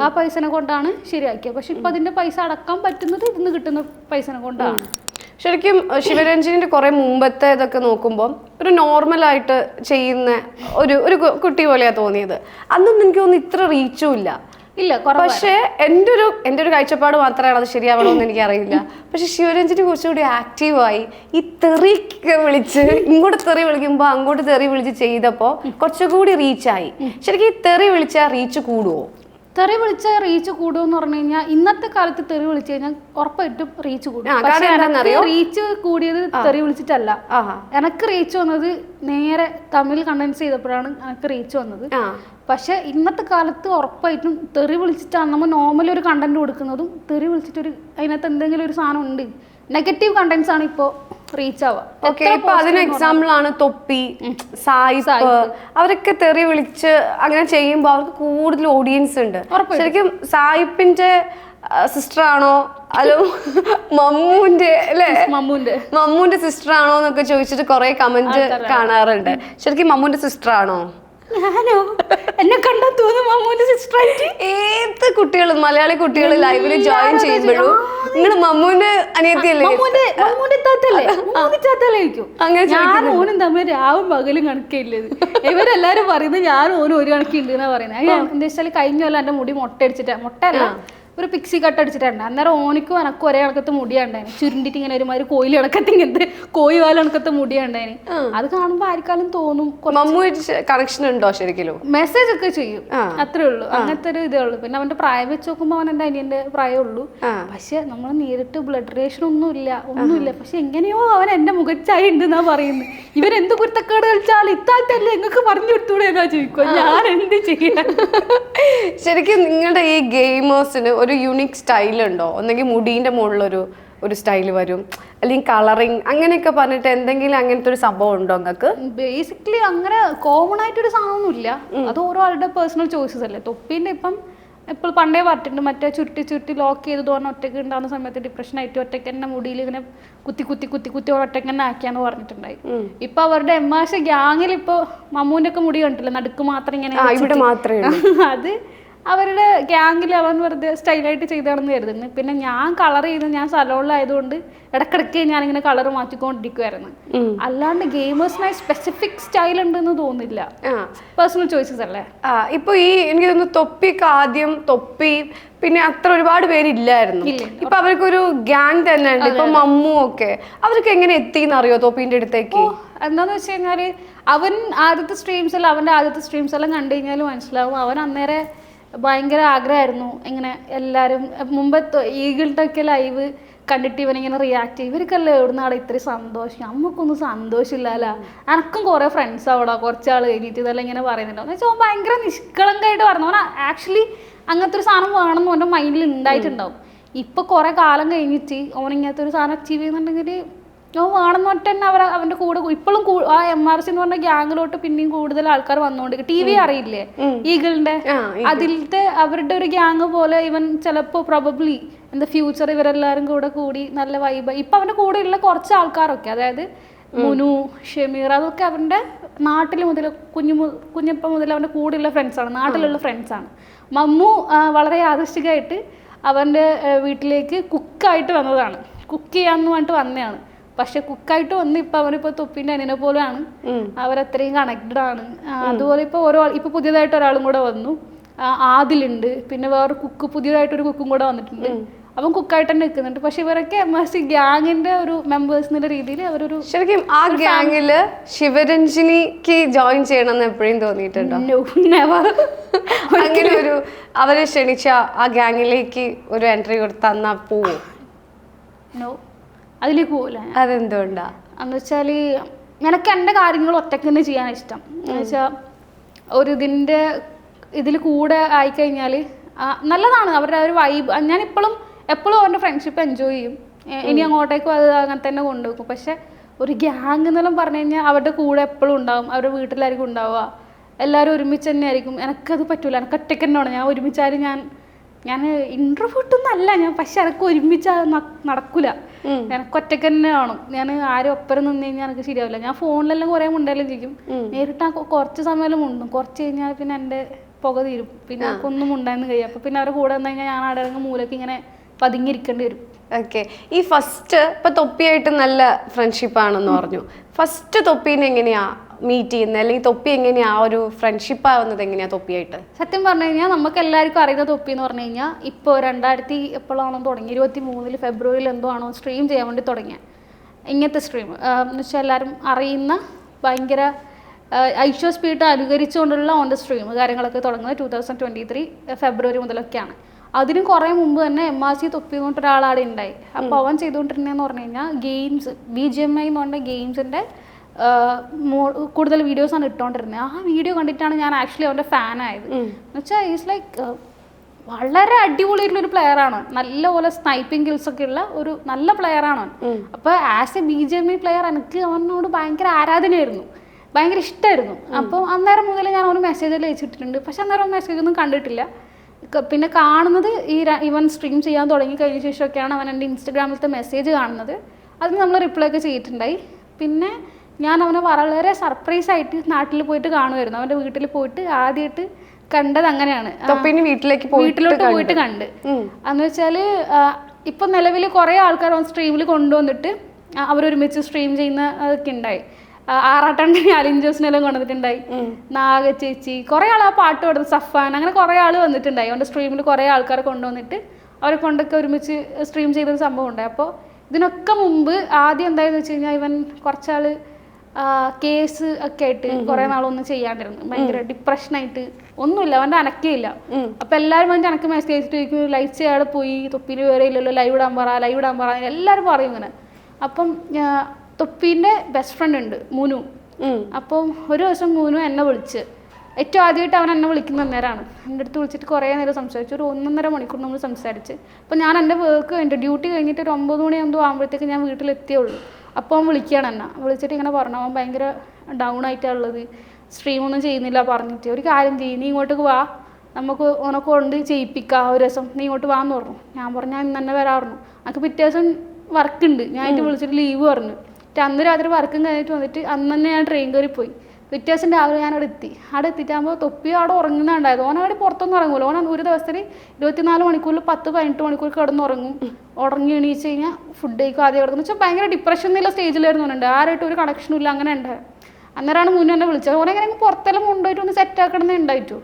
ആ പൈസനെ കൊണ്ടാണ് ശരിയാക്കിയത്. പക്ഷെ ഇപ്പം അതിൻ്റെ പൈസ അടക്കാൻ പറ്റുന്നത് ഇതിന്ന് കിട്ടുന്ന പൈസനെ കൊണ്ടാണ്. ശരിക്കും ശിവരഞ്ജനിന്റെ കുറെ മുമ്പത്തെ ഇതൊക്കെ നോക്കുമ്പോൾ ഒരു നോർമലായിട്ട് ചെയ്യുന്ന ഒരു കുട്ടി പോലെയാ തോന്നിയത്. അന്നൊന്നും എനിക്ക് തോന്നുന്നു ഇത്ര റീച്ചും ഇല്ല. പക്ഷേ എൻ്റെ ഒരു കാഴ്ചപ്പാട് മാത്രമാണ് അത് ശരിയാവണമെന്ന് എനിക്കറിയില്ല. പക്ഷെ ശിവരഞ്ജനി കുറച്ചുകൂടി ആക്റ്റീവായി ഈ തെറിയൊക്കെ വിളിച്ച് ഇങ്ങോട്ട് തെറി വിളിക്കുമ്പോൾ അങ്ങോട്ട് തെറി വിളിച്ച് ചെയ്തപ്പോൾ കുറച്ചുകൂടി റീച്ചായി. ശരിക്കും ഈ തെറി വിളിച്ചാൽ റീച്ച് കൂടുവോ? തെറി വിളിച്ച റീച്ച് കൂടുമെന്ന് പറഞ്ഞു കഴിഞ്ഞാൽ ഇന്നത്തെ കാലത്ത് തെറി വിളിച്ചു കഴിഞ്ഞാൽ ഉറപ്പായിട്ടും റീച്ച് കൂടും. പക്ഷേ റീച്ച് കൂടിയത് തെറി വിളിച്ചിട്ടല്ല. എനക്ക് റീച്ച് വന്നത് നേരെ തമിഴ് കണ്ടൻസ് ചെയ്തപ്പോഴാണ് എനിക്ക് റീച്ച് വന്നത്. പക്ഷെ ഇന്നത്തെ കാലത്ത് ഉറപ്പായിട്ടും തെറി വിളിച്ചിട്ടാണ് നമ്മൾ നോർമലി ഒരു കണ്ടന്റ് കൊടുക്കുന്നതും തെറി വിളിച്ചിട്ടൊരു അതിനകത്ത് എന്തെങ്കിലും ഒരു സാധനം ഉണ്ട്, നെഗറ്റീവ് കണ്ടന്റ്സ് ആണ് ഇപ്പോൾ റീച്ച് ആവുക. ഇപ്പൊ അതിന് എക്സാമ്പിൾ ആണ് തൊപ്പി, സായിപ്പ്. അവരൊക്കെ തെറി വിളിച്ച് അങ്ങനെ ചെയ്യുമ്പോൾ അവർക്ക് കൂടുതൽ ഓഡിയൻസ് ഉണ്ട്. ശരിക്കും സായിപ്പിന്റെ സിസ്റ്റർ ആണോ അതോ മമ്മൂന്റെ അല്ലേ മമ്മൂന്റെ സിസ്റ്റർ ആണോ എന്നൊക്കെ ചോദിച്ചിട്ട് കുറെ കമന്റ് കാണാറുണ്ട്. ശരിക്കും മമ്മൂന്റെ സിസ്റ്റർ ആണോ? ഞാനോ? എന്നെ കണ്ടാ തോന്നുന്നു മമ്മൂന്റെ സിസ്റ്റർ. ഏത് കുട്ടികളും മലയാളി കുട്ടികൾ ലൈവില് ജോയിൻ ചെയ്യുമ്പോഴും നിങ്ങൾ മമ്മൂന്റെ അനിയത്തിയല്ലേ? ഞാൻ ഓനും തമ്മിൽ രാവും പകലും കണക്കില്ലത്. ഇവരെല്ലാരും പറയുന്നത് ഞാൻ ഓനും ഒരു കണക്കുണ്ട് എന്നാ പറയുന്നത്. എന്താ വെച്ചാൽ കഴിഞ്ഞ കൊല്ലം എന്റെ മുടി മുട്ടയല്ല ഒരു പിക്സി കട്ട് അടിച്ചിട്ടുണ്ട്. അന്നേരം ഓനിക്കും എനക്കും ഒരേ കണക്കത്തെ മുടിയുണ്ടായിന്, ചുരുണ്ടിട്ട് ഇങ്ങനെ ഒരുമാതിരി കോയിൽ കണക്കത്തെ ഇങ്ങനത്തെ കോയിവാല കണക്കത്തെ മുടിയുണ്ടായിന്. അത് കാണുമ്പോ ആർക്കാലും തോന്നും കണക്ഷൻ ഉണ്ടോ? ശരിക്കും മെസ്സേജ് ഒക്കെ ചെയ്യും, അത്രേ ഉള്ളൂ. അങ്ങനത്തെ ഒരു ഇതേ ഉള്ളൂ. പിന്നെ അവന്റെ പ്രായം വെച്ച് നോക്കുമ്പോ അവൻ എന്റെ അനിയന്റെ പ്രായമേ ഉള്ളൂ. പക്ഷെ നമ്മൾ നേരിട്ട് ബ്ലഡ് റിലേഷൻ ഒന്നുമില്ല. പക്ഷെ എങ്ങനെയോ അവൻ എന്റെ മുഖച്ചായി ഉണ്ട് എന്നാ പറയുന്നത്. ഇവരെന്ത് കുരുത്തക്കേട് കളിച്ചാൽ ഇത്താത്തല്ലേ നിങ്ങൾക്ക് പറഞ്ഞു കൊടുത്തൂടെ എന്നാ ചോദിക്കുക. ഞാൻ എന്ത് ചെയ്യാൻ? ശരിക്കും നിങ്ങളുടെ ഈ ഗെയിമേഴ്സിന് ഒരു യുണീക് സ്റ്റൈൽ ഉണ്ടോ? ഒന്നെങ്കിൽ മുടീന്റെ മുകളിലൊരു സ്റ്റൈൽ വരും, അല്ലെങ്കിൽ കളറിങ് അങ്ങനെയൊക്കെ പറഞ്ഞിട്ട് എന്തെങ്കിലും അങ്ങനത്തെ ഒരു സംഭവം ഉണ്ടോ നിങ്ങൾക്ക്? ബേസിക്കലി അങ്ങനെ കോമൺ ആയിട്ടൊരു സാധനമൊന്നുമില്ല. അത് ഓരോ ആളുടെ പേഴ്സണൽ ചോയ്സസ് അല്ലേ. തൊപ്പീൻ്റെ ഇപ്പോൾ പണ്ടേ പറഞ്ഞിട്ടുണ്ട്, മറ്റേ ചുരുട്ടി ലോക്ക് ചെയ്ത് തോന്നുന്ന ഒറ്റയ്ക്ക് ഉണ്ടാകുന്ന സമയത്ത് ഡിപ്രഷൻ ആയിട്ട് ഒറ്റയ്ക്ക് തന്നെ മുടിയിൽ ഇങ്ങനെ കുത്തി ഒറ്റയ്ക്ക് തന്നെ ആക്കിയാന്ന് പറഞ്ഞിട്ടുണ്ടായി. ഇപ്പൊ അവരുടെ എമ്മാശ ഗ്യാങ്ങിൽ ഇപ്പൊ മമ്മൂന്റെ ഒക്കെ മുടി കണ്ടില്ല, നടുക്ക് മാത്രം ഇങ്ങനെ അത് അവരുടെ ഗ്യാങ്ങിൽ അവൻ വെറുതെ സ്റ്റൈലായിട്ട് ചെയ്താണെന്ന് കരുതുന്നു. പിന്നെ ഞാൻ കളർ ചെയ്ത് ഞാൻ സലോണിലായതുകൊണ്ട് ഇടക്കിടയ്ക്ക് ഞാനിങ്ങനെ കളർ മാറ്റിക്കൊണ്ടിരിക്കുവായിരുന്നു. അല്ലാണ്ട് ഗെയിമേഴ്സിനായി സ്പെസിഫിക് സ്റ്റൈൽ ഉണ്ടെന്ന് തോന്നുന്നില്ല. പേഴ്സണൽ ചോയ്സസ് അല്ലേ. ഇപ്പൊ ഈ എനിക്ക് തോന്നുന്നു തൊപ്പിക്ക് ആദ്യം തൊപ്പി പിന്നെ അത്ര ഒരുപാട് പേരില്ലായിരുന്നു. ഇപ്പൊ അവർക്കൊരു ഗ്യാങ് തന്നെ ഉണ്ട്. ഇപ്പൊ മമ്മു ഒക്കെ അവർക്ക് എങ്ങനെ എത്തിയെന്നറിയോ തൊപ്പീന്റെ അടുത്തേക്ക്? എന്താന്ന് വെച്ച് കഴിഞ്ഞാല് അവന്റെ ആദ്യത്തെ സ്ട്രീംസ് എല്ലാം കണ്ടു കഴിഞ്ഞാൽ മനസ്സിലാവും. അവൻ അന്നേരം ഭയങ്കര ആഗ്രഹമായിരുന്നു ഇങ്ങനെ എല്ലാവരും മുമ്പത്തെ ഈഗിളുടെ ഒക്കെ ലൈവ് കണ്ടിട്ട് ഇവനിങ്ങനെ റിയാക്ട് ചെയ്യും. ഇവർക്കല്ലേ എവിടുന്നാടെ ഇത്രയും സന്തോഷം, നമുക്കൊന്നും സന്തോഷമില്ലല്ലോ, എനക്കും കുറേ ഫ്രണ്ട്സ് അവിടെ കുറച്ചാൾ കഴിഞ്ഞിട്ട് ഇതെല്ലാം ഇങ്ങനെ പറയുന്നുണ്ടോ എന്ന് വെച്ചാൽ ഭയങ്കര നിഷ്കളങ്കായിട്ട് പറഞ്ഞു. അവൻ ആക്ച്വലി അങ്ങനത്തെ ഒരു സാധനം വേണമെന്ന് അവൻ്റെ മൈൻഡിൽ ഉണ്ടായിട്ടുണ്ടാവും. ഇപ്പൊ കുറെ കാലം കഴിഞ്ഞിട്ട് ഓൻ ഇങ്ങനത്തെ ഒരു സാധനം അച്ചീവ് ചെയ്യുന്നുണ്ടെങ്കിൽ വേണമെന്ന് പറഞ്ഞിട്ട് തന്നെ അവന്റെ കൂടെ ഇപ്പോഴും ആ MRC എന്ന് പറഞ്ഞ ഗ്യാങ്ങിലോട്ട് പിന്നെയും കൂടുതൽ ആൾക്കാർ വന്നുകൊണ്ടിരിക്കും. TV അറിയില്ലേ ഈഗിളിന്റെ? അതിലത്തെ അവരുടെ ഒരു ഗ്യാങ് പോലെ ഇവൻ ചിലപ്പോ പ്രോബബ്ലി ഇൻ ദ ഫ്യൂച്ചർ ഇവരെല്ലാരും കൂടി നല്ല വൈബ്. ഇപ്പൊ അവന്റെ കൂടെ ഉള്ള കുറച്ച് ആൾക്കാരൊക്കെ, അതായത് മുനു, ഷമീർ, അതൊക്കെ അവന്റെ നാട്ടിൽ മുതൽ കുഞ്ഞപ്പ മുതൽ അവന്റെ കൂടെയുള്ള ഫ്രണ്ട്സാണ്, നാട്ടിലുള്ള ഫ്രണ്ട്സാണ്. മമ്മു വളരെ യാദൃശ്ചികമായിട്ട് അവന്റെ വീട്ടിലേക്ക് കുക്കായിട്ട് വന്നതാണ്, കുക്ക് ചെയ്യാന്ന് പറഞ്ഞിട്ട് വന്നതാണ്. പക്ഷെ കുക്കായിട്ട് വന്ന് ഇപ്പൊ അവനിപ്പോ തൊപ്പിന്റെ അനിയനെ പോലെയാണ്, അവരത്രയും കണക്റ്റഡ് ആണ്. അതുപോലെ ഇപ്പൊ പുതിയതായിട്ട് ഒരാളും കൂടെ വന്നു, ആദിലുണ്ട്. പിന്നെ വേറെ പുതിയതായിട്ടൊരു കുക്കും കൂടെ വന്നിട്ടുണ്ട്. അവൻ കുക്കായിട്ട് തന്നെ നിൽക്കുന്നുണ്ട്. പക്ഷെ ഇവരൊക്കെ MRC ഗ്യാങ്ങിന്റെ ഒരു മെമ്പേഴ്സ് എന്നുള്ള രീതിയിൽ അവരൊരു ശരിക്കും ആ ഗ്യാങ്ങില് ശിവരഞ്ജനിക്ക് ജോയിൻ ചെയ്യണമെന്ന് എപ്പോഴും തോന്നിയിട്ടുണ്ടോ? അങ്ങനെ ഒരു അവരെ ക്ഷണിച്ച ആ ഗ്യാങ്ങിലേക്ക് ഒരു എൻട്രി തന്നാ പോവോ? അതിലേക്ക് പോകില്ല. അതെന്തുകൊണ്ടാ? എന്ന് വെച്ചാൽ എനിക്ക് എൻ്റെ കാര്യങ്ങൾ ഒറ്റയ്ക്ക് തന്നെ ചെയ്യാൻ ഇഷ്ടം. എന്ന് വെച്ചാൽ ഒരു ഇതിൽ കൂടെ ആയിക്കഴിഞ്ഞാൽ നല്ലതാണ് അവരുടെ ഒരു വൈബ്. ഞാൻ എപ്പോഴും അവരുടെ ഫ്രണ്ട്ഷിപ്പ് എൻജോയ് ചെയ്യും. ഇനി അങ്ങോട്ടേക്കും അത് അങ്ങനെ തന്നെ കൊണ്ടുവെക്കും. പക്ഷെ ഒരു ഗ്യാങ് എന്നെല്ലാം പറഞ്ഞു കഴിഞ്ഞാൽ അവരുടെ കൂടെ എപ്പോഴും ഉണ്ടാവും, അവരുടെ വീട്ടിലായിരിക്കും ഉണ്ടാവുക. എല്ലാവരും ഒരുമിച്ച് തന്നെ ആയിരിക്കും. എനിക്കത് പറ്റൂല, എനിക്ക് ഒറ്റയ്ക്ക് തന്നെ വേണം. ഞാൻ ഒരുമിച്ചാലും ഞാൻ ഇൻട്രോവേർട്ടൊന്നും അല്ല ഞാൻ, പക്ഷെ എനിക്ക് ഒരുമിച്ച് നടക്കൂല. എനിക്ക് ഒറ്റയ്ക്ക് തന്നെ വേണം. ഞാൻ ആരും ഒപ്പരം നിന്ന് കഴിഞ്ഞാൽ എനിക്ക് ശരിയാവില്ല. ഞാൻ ഫോണിലെല്ലാം കുറേ മുണ്ടെല്ലാം ചെയ്യും, നേരിട്ട് കുറച്ച് സമയം മുണ്ടും. കുറച്ച് കഴിഞ്ഞാൽ പിന്നെ എൻ്റെ പുക തീരും, പിന്നെ എനിക്കൊന്നും മുണ്ടാന്ന് കഴിയും. അപ്പം പിന്നെ അവരുടെ കൂടെ വന്നു കഴിഞ്ഞാൽ ഞാൻ അവിടെ ഇറങ്ങി മൂലക്ക് ഇങ്ങനെ പതുങ്ങിയിരിക്കേണ്ടി വരും. ഓക്കെ. ഈ ഫസ്റ്റ് ഇപ്പൊ തൊപ്പിയായിട്ട് നല്ല ഫ്രണ്ട്ഷിപ്പ് ആണെന്ന് പറഞ്ഞു. ഫസ്റ്റ് തൊപ്പീനെ എങ്ങനെയാ മീറ്റ് ചെയ്യുന്നത്, അല്ലെങ്കിൽ തൊപ്പി എങ്ങനെയാ ആ ഒരു ഫ്രണ്ട്ഷിപ്പ് ആവുന്നത് എങ്ങനെയാ തൊപ്പിയായിട്ട്? സത്യം പറഞ്ഞു കഴിഞ്ഞാൽ നമുക്ക് എല്ലാവർക്കും അറിയുന്ന തൊപ്പി എന്ന് പറഞ്ഞു കഴിഞ്ഞാൽ ഇപ്പോൾ 2000 എപ്പോഴാണോ തുടങ്ങി, 23 ഫെബ്രുവരിയിൽ എന്തോ ആണോ സ്ട്രീം ചെയ്യാൻ വേണ്ടി തുടങ്ങിയ ഇങ്ങനത്തെ സ്ട്രീം എന്ന് വെച്ചാൽ എല്ലാവരും അറിയുന്ന ഭയങ്കര ഐഷോ സ്പീഡ് അനുകരിച്ചുകൊണ്ടുള്ള ഓൺ ദ സ്ട്രീം കാര്യങ്ങളൊക്കെ തുടങ്ങുന്നത് 2023 ഫെബ്രുവരി മുതലൊക്കെയാണ്. അതിന് കുറേ മുമ്പ് തന്നെ MRC തൊപ്പി എന്ന് പറഞ്ഞിട്ട് ഒരാളാടെ ഉണ്ടായി. അപ്പോൾ അവൻ ചെയ്തുകൊണ്ടിരുന്നതെന്ന് പറഞ്ഞു കഴിഞ്ഞാൽ ഗെയിംസ്, BGMI എന്ന് പറഞ്ഞ ഗെയിംസിൻ്റെ കൂടുതൽ വീഡിയോസാണ് ഇട്ടുകൊണ്ടിരുന്നത്. ആ വീഡിയോ കണ്ടിട്ടാണ് ഞാൻ ആക്ച്വലി അവൻ്റെ ഫാനായത്. എന്നുവെച്ചാൽ ഈസ് ലൈക്ക് വളരെ അടിപൊളിയായിട്ടുള്ളൊരു പ്ലെയറാണ്. നല്ലപോലെ സ്നൈപ്പിംഗ് ഗിൽസൊക്കെ ഉള്ള ഒരു നല്ല പ്ലെയറാണ്. അപ്പോൾ ആസ് എ BGMI പ്ലെയർ എനിക്ക് അവനോട് ഭയങ്കര ആരാധനയായിരുന്നു, ഭയങ്കര ഇഷ്ടമായിരുന്നു. അപ്പോൾ അന്നേരം മുതൽ ഞാൻ അവന് മെസ്സേജെല്ലാം അയച്ചിട്ടിട്ടുണ്ട്. പക്ഷെ അന്നേരം മെസ്സേജൊന്നും കണ്ടിട്ടില്ല. പിന്നെ കാണുന്നത് ഇവൻ സ്ട്രീം ചെയ്യാൻ തുടങ്ങി കഴിഞ്ഞ ശേഷമൊക്കെയാണ് അവൻ എൻ്റെ ഇൻസ്റ്റഗ്രാമിലത്തെ മെസ്സേജ് കാണുന്നത്. അതിന് നമ്മൾ റിപ്ലൈ ഒക്കെ ചെയ്തിട്ടുണ്ടായി. പിന്നെ ഞാൻ അവനെ വളരെ സർപ്രൈസ് ആയിട്ട് നാട്ടിൽ പോയിട്ട് കാണുമായിരുന്നു. അവൻ്റെ വീട്ടിൽ പോയിട്ട് ആദ്യമായിട്ട് കണ്ടത് അങ്ങനെയാണ്. വീട്ടിലോട്ട് പോയിട്ട് കണ്ട് എന്ന് വെച്ചാൽ ഇപ്പം നിലവിൽ കുറേ ആൾക്കാർ സ്ട്രീമിൽ കൊണ്ടുവന്നിട്ട് അവരൊരുമിച്ച് സ്ട്രീം ചെയ്യുന്ന അതൊക്കെ ഉണ്ടായി. ആറാട്ടണ്ണി അലിഞ്ചോസിനെല്ലാം കൊണ്ടുവന്നിട്ടുണ്ടായി, നാഗ ചേച്ചി, കുറേ ആൾ ആ പാട്ട് പാടുന്നത്, സഫാൻ, അങ്ങനെ കുറേ ആൾ വന്നിട്ടുണ്ടായി. അവൻ്റെ സ്ട്രീമിൽ കുറേ ആൾക്കാരെ കൊണ്ടുവന്നിട്ട് അവരെ കൊണ്ടൊക്കെ ഒരുമിച്ച് സ്ട്രീം ചെയ്തൊരു സംഭവം ഉണ്ടായി. അപ്പോൾ ഇതിനൊക്കെ മുമ്പ് ആദ്യം എന്തായെന്ന് വെച്ച് കഴിഞ്ഞാൽ ഇവൻ കുറച്ചാൾ കേസ് ഒക്കെ ആയിട്ട് കുറേ നാളൊന്നും ചെയ്യാണ്ടിരുന്നു. ഭയങ്കര ഡിപ്രഷനായിട്ട് ഒന്നുമില്ല, അവൻ്റെ അനക്കേയില്ല. അപ്പം എല്ലാവരും വന്നിട്ട് എനിക്ക് മെസ്സേജ് അയച്ചിട്ട് ചോദിക്കും ലൈവ് ചെയ്യാതെ പോയി, തൊപ്പിന് വേറെ ഇല്ലല്ലോ, ലൈവ് ഇടാൻ പറ എല്ലാവരും പറയും ഇങ്ങനെ. അപ്പം തൊപ്പീൻ്റെ ബെസ്റ്റ് ഫ്രണ്ട് ഉണ്ട് മുനു. അപ്പം ഒരു ദിവസം മുനു എന്നെ വിളിച്ച്, ഏറ്റവും ആദ്യമായിട്ട് അവൻ എന്നെ വിളിക്കുന്ന നേരമാണ്. എൻ്റെ അടുത്ത് വിളിച്ചിട്ട് കുറേ നേരം സംസാരിച്ചു, ഒരു 1.5 മണിക്കൂർ നമ്മൾ സംസാരിച്ച്. അപ്പോൾ ഞാൻ എൻ്റെ എൻ്റെ ഡ്യൂട്ടി കഴിഞ്ഞിട്ട് ഒരു 9 മണി ആകുമ്പോഴത്തേക്ക് ഞാൻ വീട്ടിലെത്തിയേ ഉള്ളൂ. അപ്പോൾ അവൻ വിളിക്കുകയാണ് എന്നെ, വിളിച്ചിട്ട് ഇങ്ങനെ പറഞ്ഞു അവൻ ഭയങ്കര ഡൗൺ ആയിട്ടാണുള്ളത്, സ്ട്രീമൊന്നും ചെയ്യുന്നില്ല പറഞ്ഞിട്ട്. ഒരു കാര്യം ചെയ്യും, നീ ഇങ്ങോട്ടേക്ക് വാ, നമുക്ക് ഉനക്ക് കൊണ്ട് ചെയ്യിപ്പിക്കാം ഒരു ദിവസം, നീ ഇങ്ങോട്ട് വാന്ന് പറഞ്ഞു. ഞാൻ പറഞ്ഞു ഞാൻ ഇന്ന് തന്നെ വരാറുണ്ട്, എനിക്ക് പിറ്റേ ദിവസം വർക്കുണ്ട്, ഞാനായിട്ട് വിളിച്ചിട്ട് ലീവ് പറഞ്ഞു. അന്ന് രാത്രി വർക്കും കഴിഞ്ഞിട്ട് വന്നിട്ട് അന്ന് തന്നെ ഞാൻ ട്രെയിൻ കയറി പോയി. പിറ്റേ ദിവസം രാവിലെ ഞാൻ അവിടെ എത്തിയിട്ടാകുമ്പോൾ തൊപ്പി അവിടെ ഉറങ്ങുന്നുണ്ടായത്. ഓനവിടെ പുറത്തൊന്നും ഇറങ്ങൂല. ഓൻ ഒരു ദിവസത്തിൽ 24 മണിക്കൂറിൽ 10-18 മണിക്കൂർ കിടന്നുറങ്ങും. ഉറങ്ങി എണീച്ച് കഴിഞ്ഞാൽ ഫുഡ് കഴിക്കും, ആദ്യം കിടക്കുന്നു വെച്ചാൽ ഭയങ്കര ഡിപ്രഷൻ എന്നുള്ള സ്റ്റേജിലായിരുന്നു ഓനുണ്ട്. ആരായിട്ട് ഒരു കണക്ഷനും ഇല്ല, അങ്ങനെ ഉണ്ടായത്. അന്നേരമാണ് മുന്നു എന്നെ വിളിച്ചത്. ഓനെ എങ്ങനെ പുറത്തെല്ലാം കൊണ്ടുപോയിട്ട് ഒന്ന് സെറ്റ് ആക്കണമെന്നേ ഉണ്ടായിട്ടു.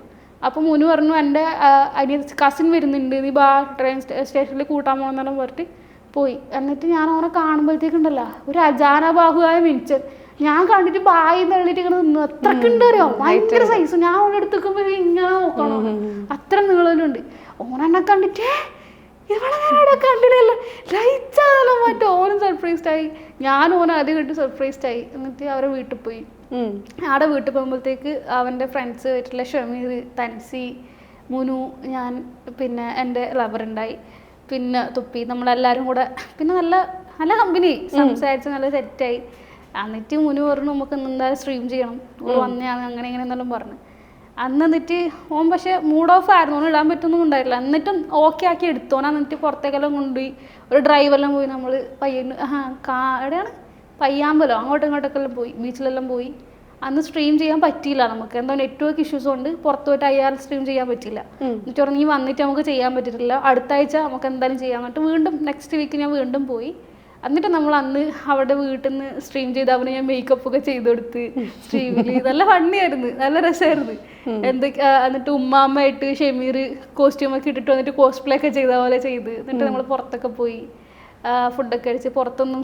അപ്പോൾ മുന്നു പറഞ്ഞു എൻ്റെ കസിൻ വരുന്നുണ്ട്, നീ ട്രെയിൻ സ്റ്റേഷനിൽ കൂട്ടാൻ പോകണമെന്നെല്ലാം പറഞ്ഞിട്ട് പോയി. എന്നിട്ട് ഞാൻ അവനെ കാണുമ്പോഴത്തേക്കുണ്ടല്ലോ ഒരു അജാനബാഹുവായ മിനിച്ചൻ. ഞാൻ കണ്ടിട്ട് ബായി തള്ളിയിട്ട് ഇങ്ങനെ നിന്ന്, അത്രക്ക് ഉണ്ട് അറിയോ, ഭയങ്കര സൈസ്. ഞാൻ അവനെ എടുത്തുക്കുമ്പോൾ ഇങ്ങനെ നോക്കണം, അത്ര നീളലുണ്ട്. ഓനെന്നെ കണ്ടിട്ട് ഇവളെ നേരെ കണ്ടില്ലല്ലോ, ലൈച്ചാണെല്ലാം മറ്റോ. ഓനും സർപ്രൈസ്ഡ് ആയി, ഞാനും ഓനും ആദ്യം കണ്ടിട്ട് സർപ്രൈസ്ഡ് ആയി. എന്നിട്ട് അവരെ വീട്ടിൽ പോയി. അവിടെ വീട്ടിൽ പോകുമ്പോഴത്തേക്ക് അവൻ്റെ ഫ്രണ്ട്സ് ആയിട്ടുള്ള ഷമീർ, തൻസി, മുനു, ഞാൻ, പിന്നെ എൻ്റെ ലവറുണ്ടായി, പിന്നെ തൊപ്പി, നമ്മളെല്ലാവരും കൂടെ പിന്നെ നല്ല നല്ല കമ്പനി സംസാരിച്ച് നല്ല സെറ്റായി. എന്നിട്ട് മുനു പറഞ്ഞു നമുക്ക് എന്തായാലും സ്ട്രീം ചെയ്യണം, വന്നെയാണ് അങ്ങനെ ഇങ്ങനെ എന്നെല്ലാം പറഞ്ഞു. അന്ന് എന്നിട്ട് ഓൻ പക്ഷേ മൂഡ് ഓഫ് ആയിരുന്നു, ഓൻ ഇടാൻ പറ്റൊന്നും ഉണ്ടായില്ല. എന്നിട്ടും ഓക്കെ ആക്കി എടുത്തോനാ. എന്നിട്ട് പുറത്തേക്കെല്ലാം കൊണ്ടുപോയി ഒരു ഡ്രൈവെല്ലാം പോയി, നമ്മൾ എവിടെയാണ് പയ്യാമ്പലോ അങ്ങോട്ടും ഇങ്ങോട്ടൊക്കെ പോയി, ബീച്ചിലെല്ലാം പോയി. അന്ന് സ്ട്രീം ചെയ്യാൻ പറ്റിയില്ല, നമുക്ക് എന്തോ നെറ്റ്വർക്ക് ഇഷ്യൂസ് കൊണ്ട് പുറത്ത് പോയിട്ട് IR സ്ട്രീം ചെയ്യാൻ പറ്റില്ല. എന്നിട്ട് പറഞ്ഞു നീ വന്നിട്ട് നമുക്ക് ചെയ്യാൻ പറ്റിയിട്ടില്ല, അടുത്ത ആഴ്ച നമുക്ക് എന്തായാലും ചെയ്യാൻ പറ്റും. വീണ്ടും നെക്സ്റ്റ് വീക്ക് ഞാൻ വീണ്ടും പോയി. എന്നിട്ട് നമ്മൾ അന്ന് അവിടെ വീട്ടിൽ നിന്ന് സ്ട്രീം ചെയ്ത് അവന് ഞാൻ മേക്കപ്പ് ഒക്കെ ചെയ്ത് കൊടുത്ത് സ്ട്രീമിൽ നല്ല ഫണ്ണിയായിരുന്നു, നല്ല രസമായിരുന്നു. എന്നിട്ട് ഉമ്മാമ്മയായിട്ട് ഷമീർ കോസ്റ്റ്യൂമൊക്കെ ഇട്ടിട്ട് വന്നിട്ട് കോസ്പ്ലേ ഒക്കെ ചെയ്ത പോലെ ചെയ്ത്, എന്നിട്ട് നമ്മൾ പുറത്തൊക്കെ പോയി ഫുഡൊക്കെ കഴിച്ച് പുറത്തൊന്നും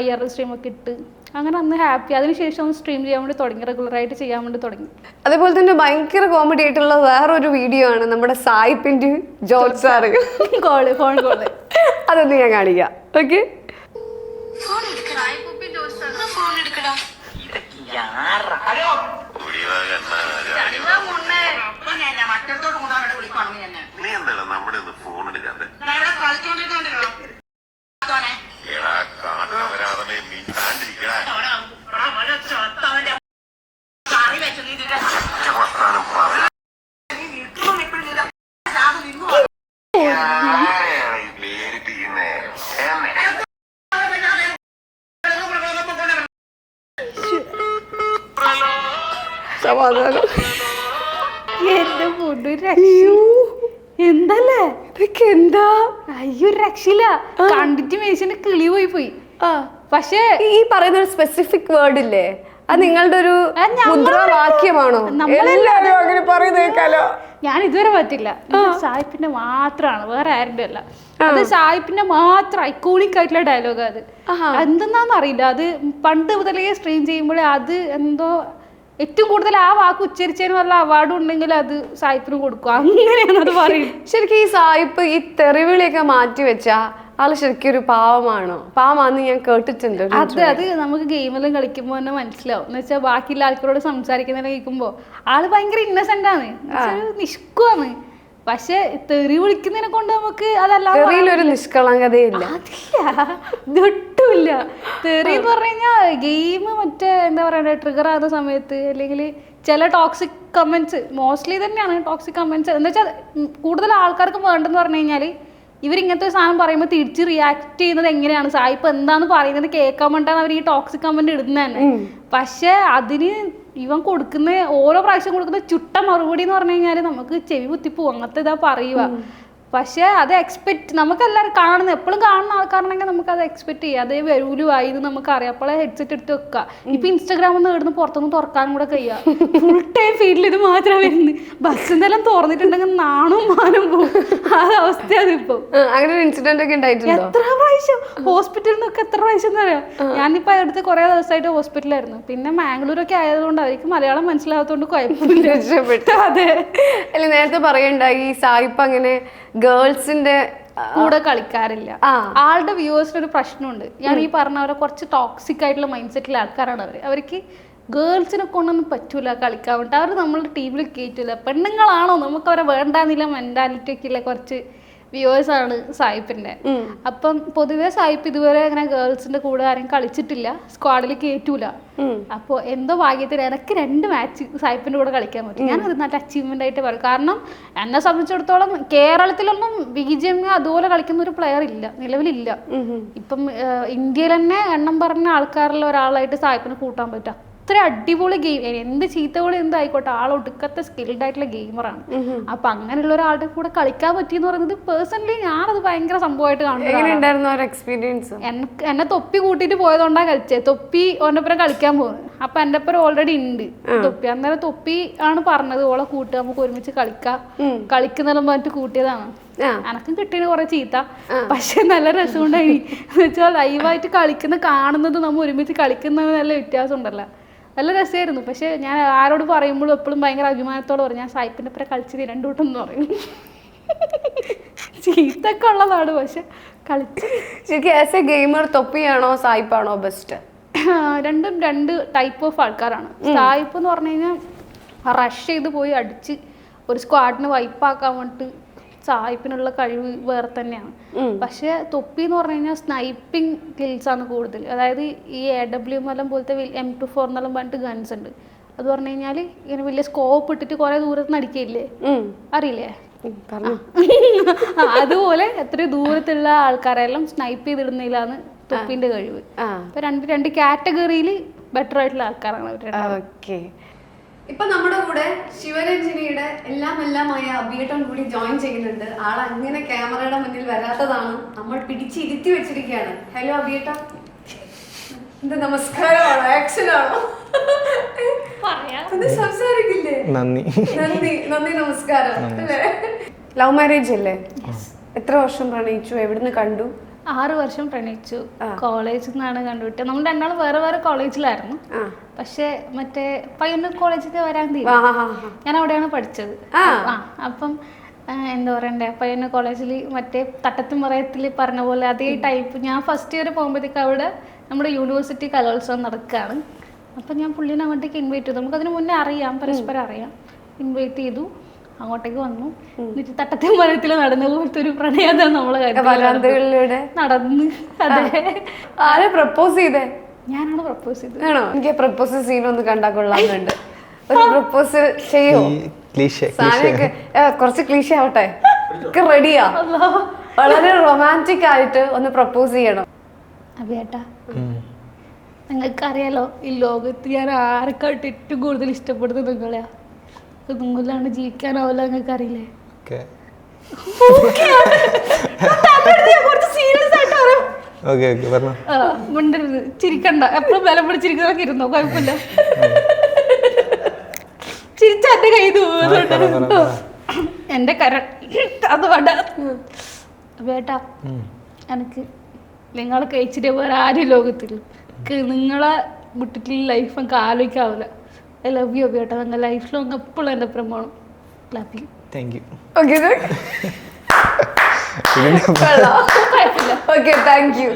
IR സ്ട്രീമൊക്കെ ഇട്ട് അങ്ങനെ അന്ന് ഹാപ്പി. അതിനുശേഷം സ്ട്രീം ചെയ്യാൻ വേണ്ടി തുടങ്ങി, റെഗുലറായിട്ട് ചെയ്യാൻ വേണ്ടി തുടങ്ങി. അതേപോലെ തന്നെ ഭയങ്കര കോമഡി ആയിട്ടുള്ള വേറൊരു വീഡിയോ ആണ് നമ്മുടെ സായിപ്പിന്റെ ജോർജ് സാറ് ഫോൺ കോള്. അതൊന്ന് ഞാൻ കാണിക്കാം. ഓക്കെ, സമാധാനം. എന്റെ പൊന്നു എന്തല്ലേ ഇതൊക്കെ എന്താ? അയ്യോ രക്ഷയില്ല. കണ്ടിട്ട് മേശന്റെ കിളി പോയി. പക്ഷേ ഈ പറയുന്ന ഒരു സ്പെസിഫിക് വേർഡ് ഇല്ലേ, അത് നിങ്ങളുടെ ഒരു മുദ്രാവാക്യമാണോ? എല്ലാവരും അങ്ങനെ പറയുന്നേക്കാലോ. ഞാൻ ഇതുവരെ പറ്റില്ല. സായിപ്പിന്റെ മാത്രമാണ്, വേറെ ആരുടെ അല്ല. അത് സായിപ്പിന്റെ മാത്രം ഐക്കോണിക് ആയിട്ടുള്ള ഡയലോഗ്. അത് എന്തെന്നാന്ന് അറിയില്ല. അത് പണ്ട് മുതലേ സ്ട്രീം ചെയ്യുമ്പോഴേ അത് എന്തോ ഏറ്റവും കൂടുതൽ ആ വാക്ക് ഉച്ചരിച്ചതിന് വല്ല അവാർഡ് ഉണ്ടെങ്കിൽ അത് സായിപ്പിന് കൊടുക്കും. അങ്ങനെയാണ് അത് പറയും. ശരിക്കും ഈ സായിപ്പ് ഈ തെറിവിളിയൊക്കെ മാറ്റി വെച്ചാ ആള് ശരിക്കും ഒരു പാവമാണോ? പാവമാന്ന് ഞാൻ കേട്ടിട്ടുണ്ട്. അത് നമുക്ക് ഗെയിമെല്ലാം കളിക്കുമ്പോൾ തന്നെ മനസ്സിലാവും. എന്ന് വെച്ചാൽ ബാക്കിയുള്ള ആൾക്കാരോട് സംസാരിക്കുന്നതിനെ കേൾക്കുമ്പോ ആള് ഭയങ്കര ഇന്നസെന്റ് ആണ്, നിഷ്കുവാണ്. പക്ഷെ തെറി വിളിക്കുന്നതിനെ കൊണ്ട് നമുക്ക് ഒരു നിഷ്കളങ്കതയില്ല, ഇതൊട്ടുമില്ല. തെറി എന്ന് പറഞ്ഞു കഴിഞ്ഞാൽ ഗെയിം മറ്റേ എന്താ പറയുക ട്രിഗർ ആകുന്ന സമയത്ത് അല്ലെങ്കിൽ ചില ടോക്സിക് കമന്റ്സ്, മോസ്റ്റ്ലി തന്നെയാണ് ടോക്സിക് കമന്റ്സ്. എന്താ വെച്ചാൽ കൂടുതൽ ആൾക്കാർക്ക് വേണ്ടെന്ന് പറഞ്ഞു കഴിഞ്ഞാൽ ഇവരിങ്ങനത്തെ ഒരു സാധനം പറയുമ്പോൾ തിരിച്ച് റിയാക്ട് ചെയ്യുന്നത് എങ്ങനെയാണ്, സായിപ്പ് എന്താന്ന് പറയുന്നത് കേൾക്കാൻ വേണ്ടിയാണ് അവർ ഈ ടോക്സിക് കമന്റ് ഇടുന്നത് തന്നെ. പക്ഷെ അതിന് ഇവൻ കൊടുക്കുന്ന ഓരോ പ്രാവശ്യം കൊടുക്കുന്ന ചുട്ട മറുപടി എന്ന് പറഞ്ഞു കഴിഞ്ഞാൽ നമുക്ക് ചെവി കുത്തിപ്പോവും. അങ്ങനത്തെ ഇതാ പറയുക. പക്ഷെ അത് എക്സ്പെക്ട് നമുക്കെല്ലാവരും കാണുന്ന എപ്പോഴും കാണുന്ന ആൾക്കാരുണ്ടെങ്കിൽ നമുക്ക് അത് എക്സ്പെക്ട് ചെയ്യാം. അതേ വരൂലുമായി ഇത് നമുക്കറിയാം. അപ്പോഴേ ഹെഡ്സെറ്റ് എടുത്ത് വെക്കുക. ഇപ്പൊ ഇൻസ്റ്റാഗ്രാമിൽ നിന്ന് ഇടുന്ന് പുറത്തൊന്നും തുറക്കാനും കൂടെ കഴിയുക. ഫുൾ ടൈം ഫീൽഡിൽ ഇത് മാത്രമേ വരുന്നത്. ബസ് എന്തെല്ലാം തുറന്നിട്ടുണ്ടെങ്കിൽ നാണും മാനും പോകും. ആ അവസ്ഥയാണ് ഇപ്പൊ. അങ്ങനെ ഒരു ഇൻസിഡന്റ് ഒക്കെ ഉണ്ടായിട്ടുണ്ടോ? എത്ര പ്രാവശ്യം ഹോസ്പിറ്റലിൽ നിന്നൊക്കെ എത്ര പ്രാവശ്യം എന്ന് പറയാം. ഞാനിപ്പോ അടുത്ത് കുറെ ദിവസമായിട്ട് ഹോസ്പിറ്റലായിരുന്നു. പിന്നെ മാംഗ്ലൂരൊക്കെ ആയതുകൊണ്ട് അവർക്ക് മലയാളം മനസ്സിലാകാത്തതുകൊണ്ട് കുഴപ്പമില്ല, രക്ഷപ്പെട്ടു. അതെ. അല്ല, നേരത്തെ പറയണ്ടായി ഈ സായിപ്പ് അങ്ങനെ ഗേൾസിന്റെ കൂടെ കളിക്കാറില്ല. ആളുടെ വ്യൂവേഴ്സിന് ഒരു പ്രശ്നമുണ്ട്. ഞാൻ ഈ പറഞ്ഞവരെ കുറച്ച് ടോക്സിക് ആയിട്ടുള്ള മൈൻഡ് സെറ്റിലെ ആൾക്കാരാണ് അവർക്ക് ഗേൾസിനെ കൊണ്ടൊന്നും പറ്റൂല കളിക്കാൻ വേണ്ടി. അവർ നമ്മളുടെ ടീമിൽ കയറ്റൂല. പെണ്ണുങ്ങളാണോ നമുക്ക് അവരെ വേണ്ടാന്നില്ല മെന്റാലിറ്റി ഒക്കെ ഉള്ള കുറച്ച് വ്യൂവേഴ്സ് ആണ് സായിപ്പിന്റെ. അപ്പം പൊതുവെ സായിപ്പ് ഇതുവരെ അങ്ങനെ ഗേൾസിന്റെ കൂടെ ആരും കളിച്ചിട്ടില്ല, സ്ക്വാഡിൽ കയറ്റൂല. അപ്പോൾ എന്തോ ഭാഗ്യത്തിന് എനിക്ക് 2 മാച്ച് സായിപ്പിന്റെ കൂടെ കളിക്കാൻ പറ്റും. ഞാനത് നല്ല അച്ചീവ്മെന്റ് ആയിട്ട് പറയും. കാരണം എന്നെ സംബന്ധിച്ചിടത്തോളം കേരളത്തിലൊന്നും BGM അതുപോലെ കളിക്കുന്ന ഒരു പ്ലെയർ ഇല്ല, നിലവിലില്ല. ഇപ്പം ഇന്ത്യയിൽ തന്നെ എണ്ണം പറഞ്ഞ ആൾക്കാരിൽ ഒരാളായിട്ട് സായിപ്പിനെ കൂട്ടാൻ പറ്റും. അത്ര അടിപൊളി ഗെയിം, എന്ത് ചീത്തപോലെ എന്തായിക്കോട്ടെ ആളൊടുക്കത്തെ സ്കിൽഡ് ആയിട്ടുള്ള ഗെയിമറാണ്. അപ്പൊ അങ്ങനെയുള്ള ഒരാളുടെ കൂടെ കളിക്കാൻ പറ്റിയെന്ന് പറയുന്നത് പേഴ്സണലി ഞാനത് ഭയങ്കര സംഭവമായിട്ട് കാണുന്നു. എന്നെ തൊപ്പി കൂട്ടിയിട്ട് പോയതുകൊണ്ടാ കളിച്ചത്. തൊപ്പി ഓൻ്റെ ഒപ്പം കളിക്കാൻ പോകുന്നത്. അപ്പൊ എൻ്റെ ഒപ്പം ഓൾറെഡി ഉണ്ട് തൊപ്പി. അന്നേരം തൊപ്പി ആണ് പറഞ്ഞത് ഓളെ കൂട്ടുക, നമുക്ക് ഒരുമിച്ച് കളിക്കുന്നെല്ലാം പറഞ്ഞിട്ട് കൂട്ടിയതാണ്. എനക്കും കിട്ടിയ കുറെ ചീത്ത, പക്ഷെ നല്ല രസമുണ്ടായി. എന്ന് വെച്ചാൽ ലൈവായിട്ട് കളിക്കുന്ന കാണുന്നത് നമ്മൾ ഒരുമിച്ച് കളിക്കുന്നത് നല്ല വ്യത്യാസം ഉണ്ടല്ലോ, നല്ല രസമായിരുന്നു. പക്ഷെ ഞാൻ ആരോട് പറയുമ്പോഴും എപ്പോഴും ഭയങ്കര അഭിമാനത്തോടെ പറയും ഞാൻ സായിപ്പിന്റെ ഒപ്പം കളിച്ചത് 2 വട്ടം എന്ന് പറയും. ചീത്തൊക്കെ ഉള്ളതാണ്, പക്ഷെ കളിച്ച്. ശരിക്കും ആസ് എ ഗെയിമർ തൊപ്പിയാണോ സായിപ്പാണോ ബെസ്റ്റ്? രണ്ടും 2 ടൈപ്പ് ഓഫ് ആൾക്കാരാണ്. സായിപ്പ് എന്ന് പറഞ്ഞു കഴിഞ്ഞാൽ റഷ് ചെയ്ത് പോയി അടിച്ച് ഒരു സ്ക്വാഡിനെ വൈപ്പാക്കാൻ വേണ്ടിട്ട് സായിപ്പിനുള്ള കഴിവ് വേറെ തന്നെയാണ്. പക്ഷെ തൊപ്പി എന്ന് പറഞ്ഞു കഴിഞ്ഞാൽ സ്നൈപ്പിംഗ് കിൽസ് ആണ് കൂടുതൽ. അതായത് ഈ AWM എല്ലാം പോലത്തെ M24 എന്നെല്ലാം പറഞ്ഞിട്ട് ഗൺസ് ഉണ്ട്. അത് പറഞ്ഞു കഴിഞ്ഞാൽ ഇങ്ങനെ വലിയ സ്കോപ്പ് ഇട്ടിട്ട് കുറെ ദൂരത്ത് നിന്ന് അടിക്കില്ലേ, അറിയില്ലേ? അതുപോലെ എത്രയോ ദൂരത്തുള്ള ആൾക്കാരെല്ലാം സ്നൈപ്പ് ചെയ്തിടുന്നതിലാണ് തൊപ്പിന്റെ കഴിവ്. അപ്പൊ രണ്ട് കാറ്റഗറിയിൽ ബെറ്റർ ആയിട്ടുള്ള ആൾക്കാരാണ് അവർ. ഇപ്പൊ നമ്മുടെ കൂടെ ശിവരഞ്ജിനിയുടെ എല്ലാമായ അഭിയേട്ടൻ കൂടി ജോയിൻ ചെയ്യുന്നുണ്ട്. ആളങ്ങനെ ക്യാമറയുടെ മുന്നിൽ വരാത്തതാണ്, നമ്മൾ പിടിച്ചിരുത്തി വെച്ചിരിക്കുകയാണ്. ഹലോ അഭിയേട്ട, എന്താ നമസ്കാരമാണോ ആക്ഷനാണോ? സംസാരിക്കില്ലേ? നന്ദി നമസ്കാരം. ലവ് മാരേജ് അല്ലേ? എത്ര വർഷം പ്രണയിച്ചു? എവിടുന്ന് കണ്ടു? 6 വർഷം പ്രണയിച്ചു. കോളേജിൽ നിന്നാണ് കണ്ടുവിട്ടത്. നമ്മൾ രണ്ടാളും വേറെ വേറെ കോളേജിലായിരുന്നു. പക്ഷെ മറ്റേ പയ്യന്നൂർ കോളേജിൽ വരാൻ തീരുമാനം. ഞാൻ അവിടെയാണ് പഠിച്ചത്. അപ്പം എന്താ പറയണ്ടേ, പയ്യന്നൂർ കോളേജിൽ മറ്റേ തട്ടത്തുമറയത്തിൽ പറഞ്ഞ പോലെ അതേ ടൈപ്പ്. ഞാൻ ഫസ്റ്റ് ഇയർ പോകുമ്പോഴത്തേക്ക് അവിടെ നമ്മുടെ യൂണിവേഴ്സിറ്റി കലോത്സവം നടക്കുകയാണ്. അപ്പം ഞാൻ പുള്ളിനെ അങ്ങോട്ടേക്ക് ഇൻവൈറ്റ് ചെയ്തു. നമുക്കതിന് മുന്നേ അറിയാം, പരസ്പരം അറിയാം. ഇൻവൈറ്റ് ചെയ്തു, അങ്ങോട്ടേക്ക് വന്നു. എന്നിട്ട് തട്ടത്തുമറയത്തിൽ നടന്ന പോലത്തെ ഒരു പ്രണയം നമ്മളെ നടന്ന്. അതെ. ആരെ പ്രപ്പോസ് ചെയ്തേ? ഞാനാണ് പ്രപ്പോസ് ചെയ്തത്. ആണോ? എനിക്ക് പ്രപ്പോസ് സീൻ ഒന്ന് കണ്ടാ കൊള്ളാന്നുണ്ട്. ഒരു പ്രപ്പോസ് ചെയ്യോ? കുറച്ച് ക്ലീശ ആവട്ടെ, റെഡിയാ? വളരെ റൊമാൻറ്റിക് ആയിട്ട് ഒന്ന് പ്രപ്പോസ് ചെയ്യണം. അഭിയേട്ടാ, നിങ്ങൾക്കറിയാലോ ഈ ലോകത്ത് ഞാൻ ആരെക്കാട്ട് ഏറ്റവും കൂടുതൽ ഇഷ്ടപ്പെടുന്നത് നിങ്ങളെയാ. നിങ്ങളിലാണ് ജീവിക്കാനാവില്ല, നിങ്ങൾക്ക് അറിയില്ലേ? മിണ്ടരുത്, ചിരിക്കണ്ട, എപ്പോഴും വില പിടിച്ചിരിക്കുന്നതൊക്കെ ഇരുന്നോ, കുഴപ്പമില്ല. ചിരിച്ച എന്റെ കൈ തൂവുന്നുണ്ട്, എന്റെ കരൺ അത് വേണ്ട. വേട്ടാ, എനിക്ക് നിങ്ങളെ കഴിച്ചിട്ട് വേറെ ആരും ലോകത്തില്ല. നിങ്ങളെ വിട്ടിട്ടുള്ള ലൈഫ് നമുക്ക് ആലോചിക്കാവില്ല. ഐ ലവ് യു ബേട്ടാ. നിങ്ങൾ ലൈഫ് ലോങ് എപ്പോഴും എൻ്റെ പ്രമാണം. Love you. Thank you. Okay thank U.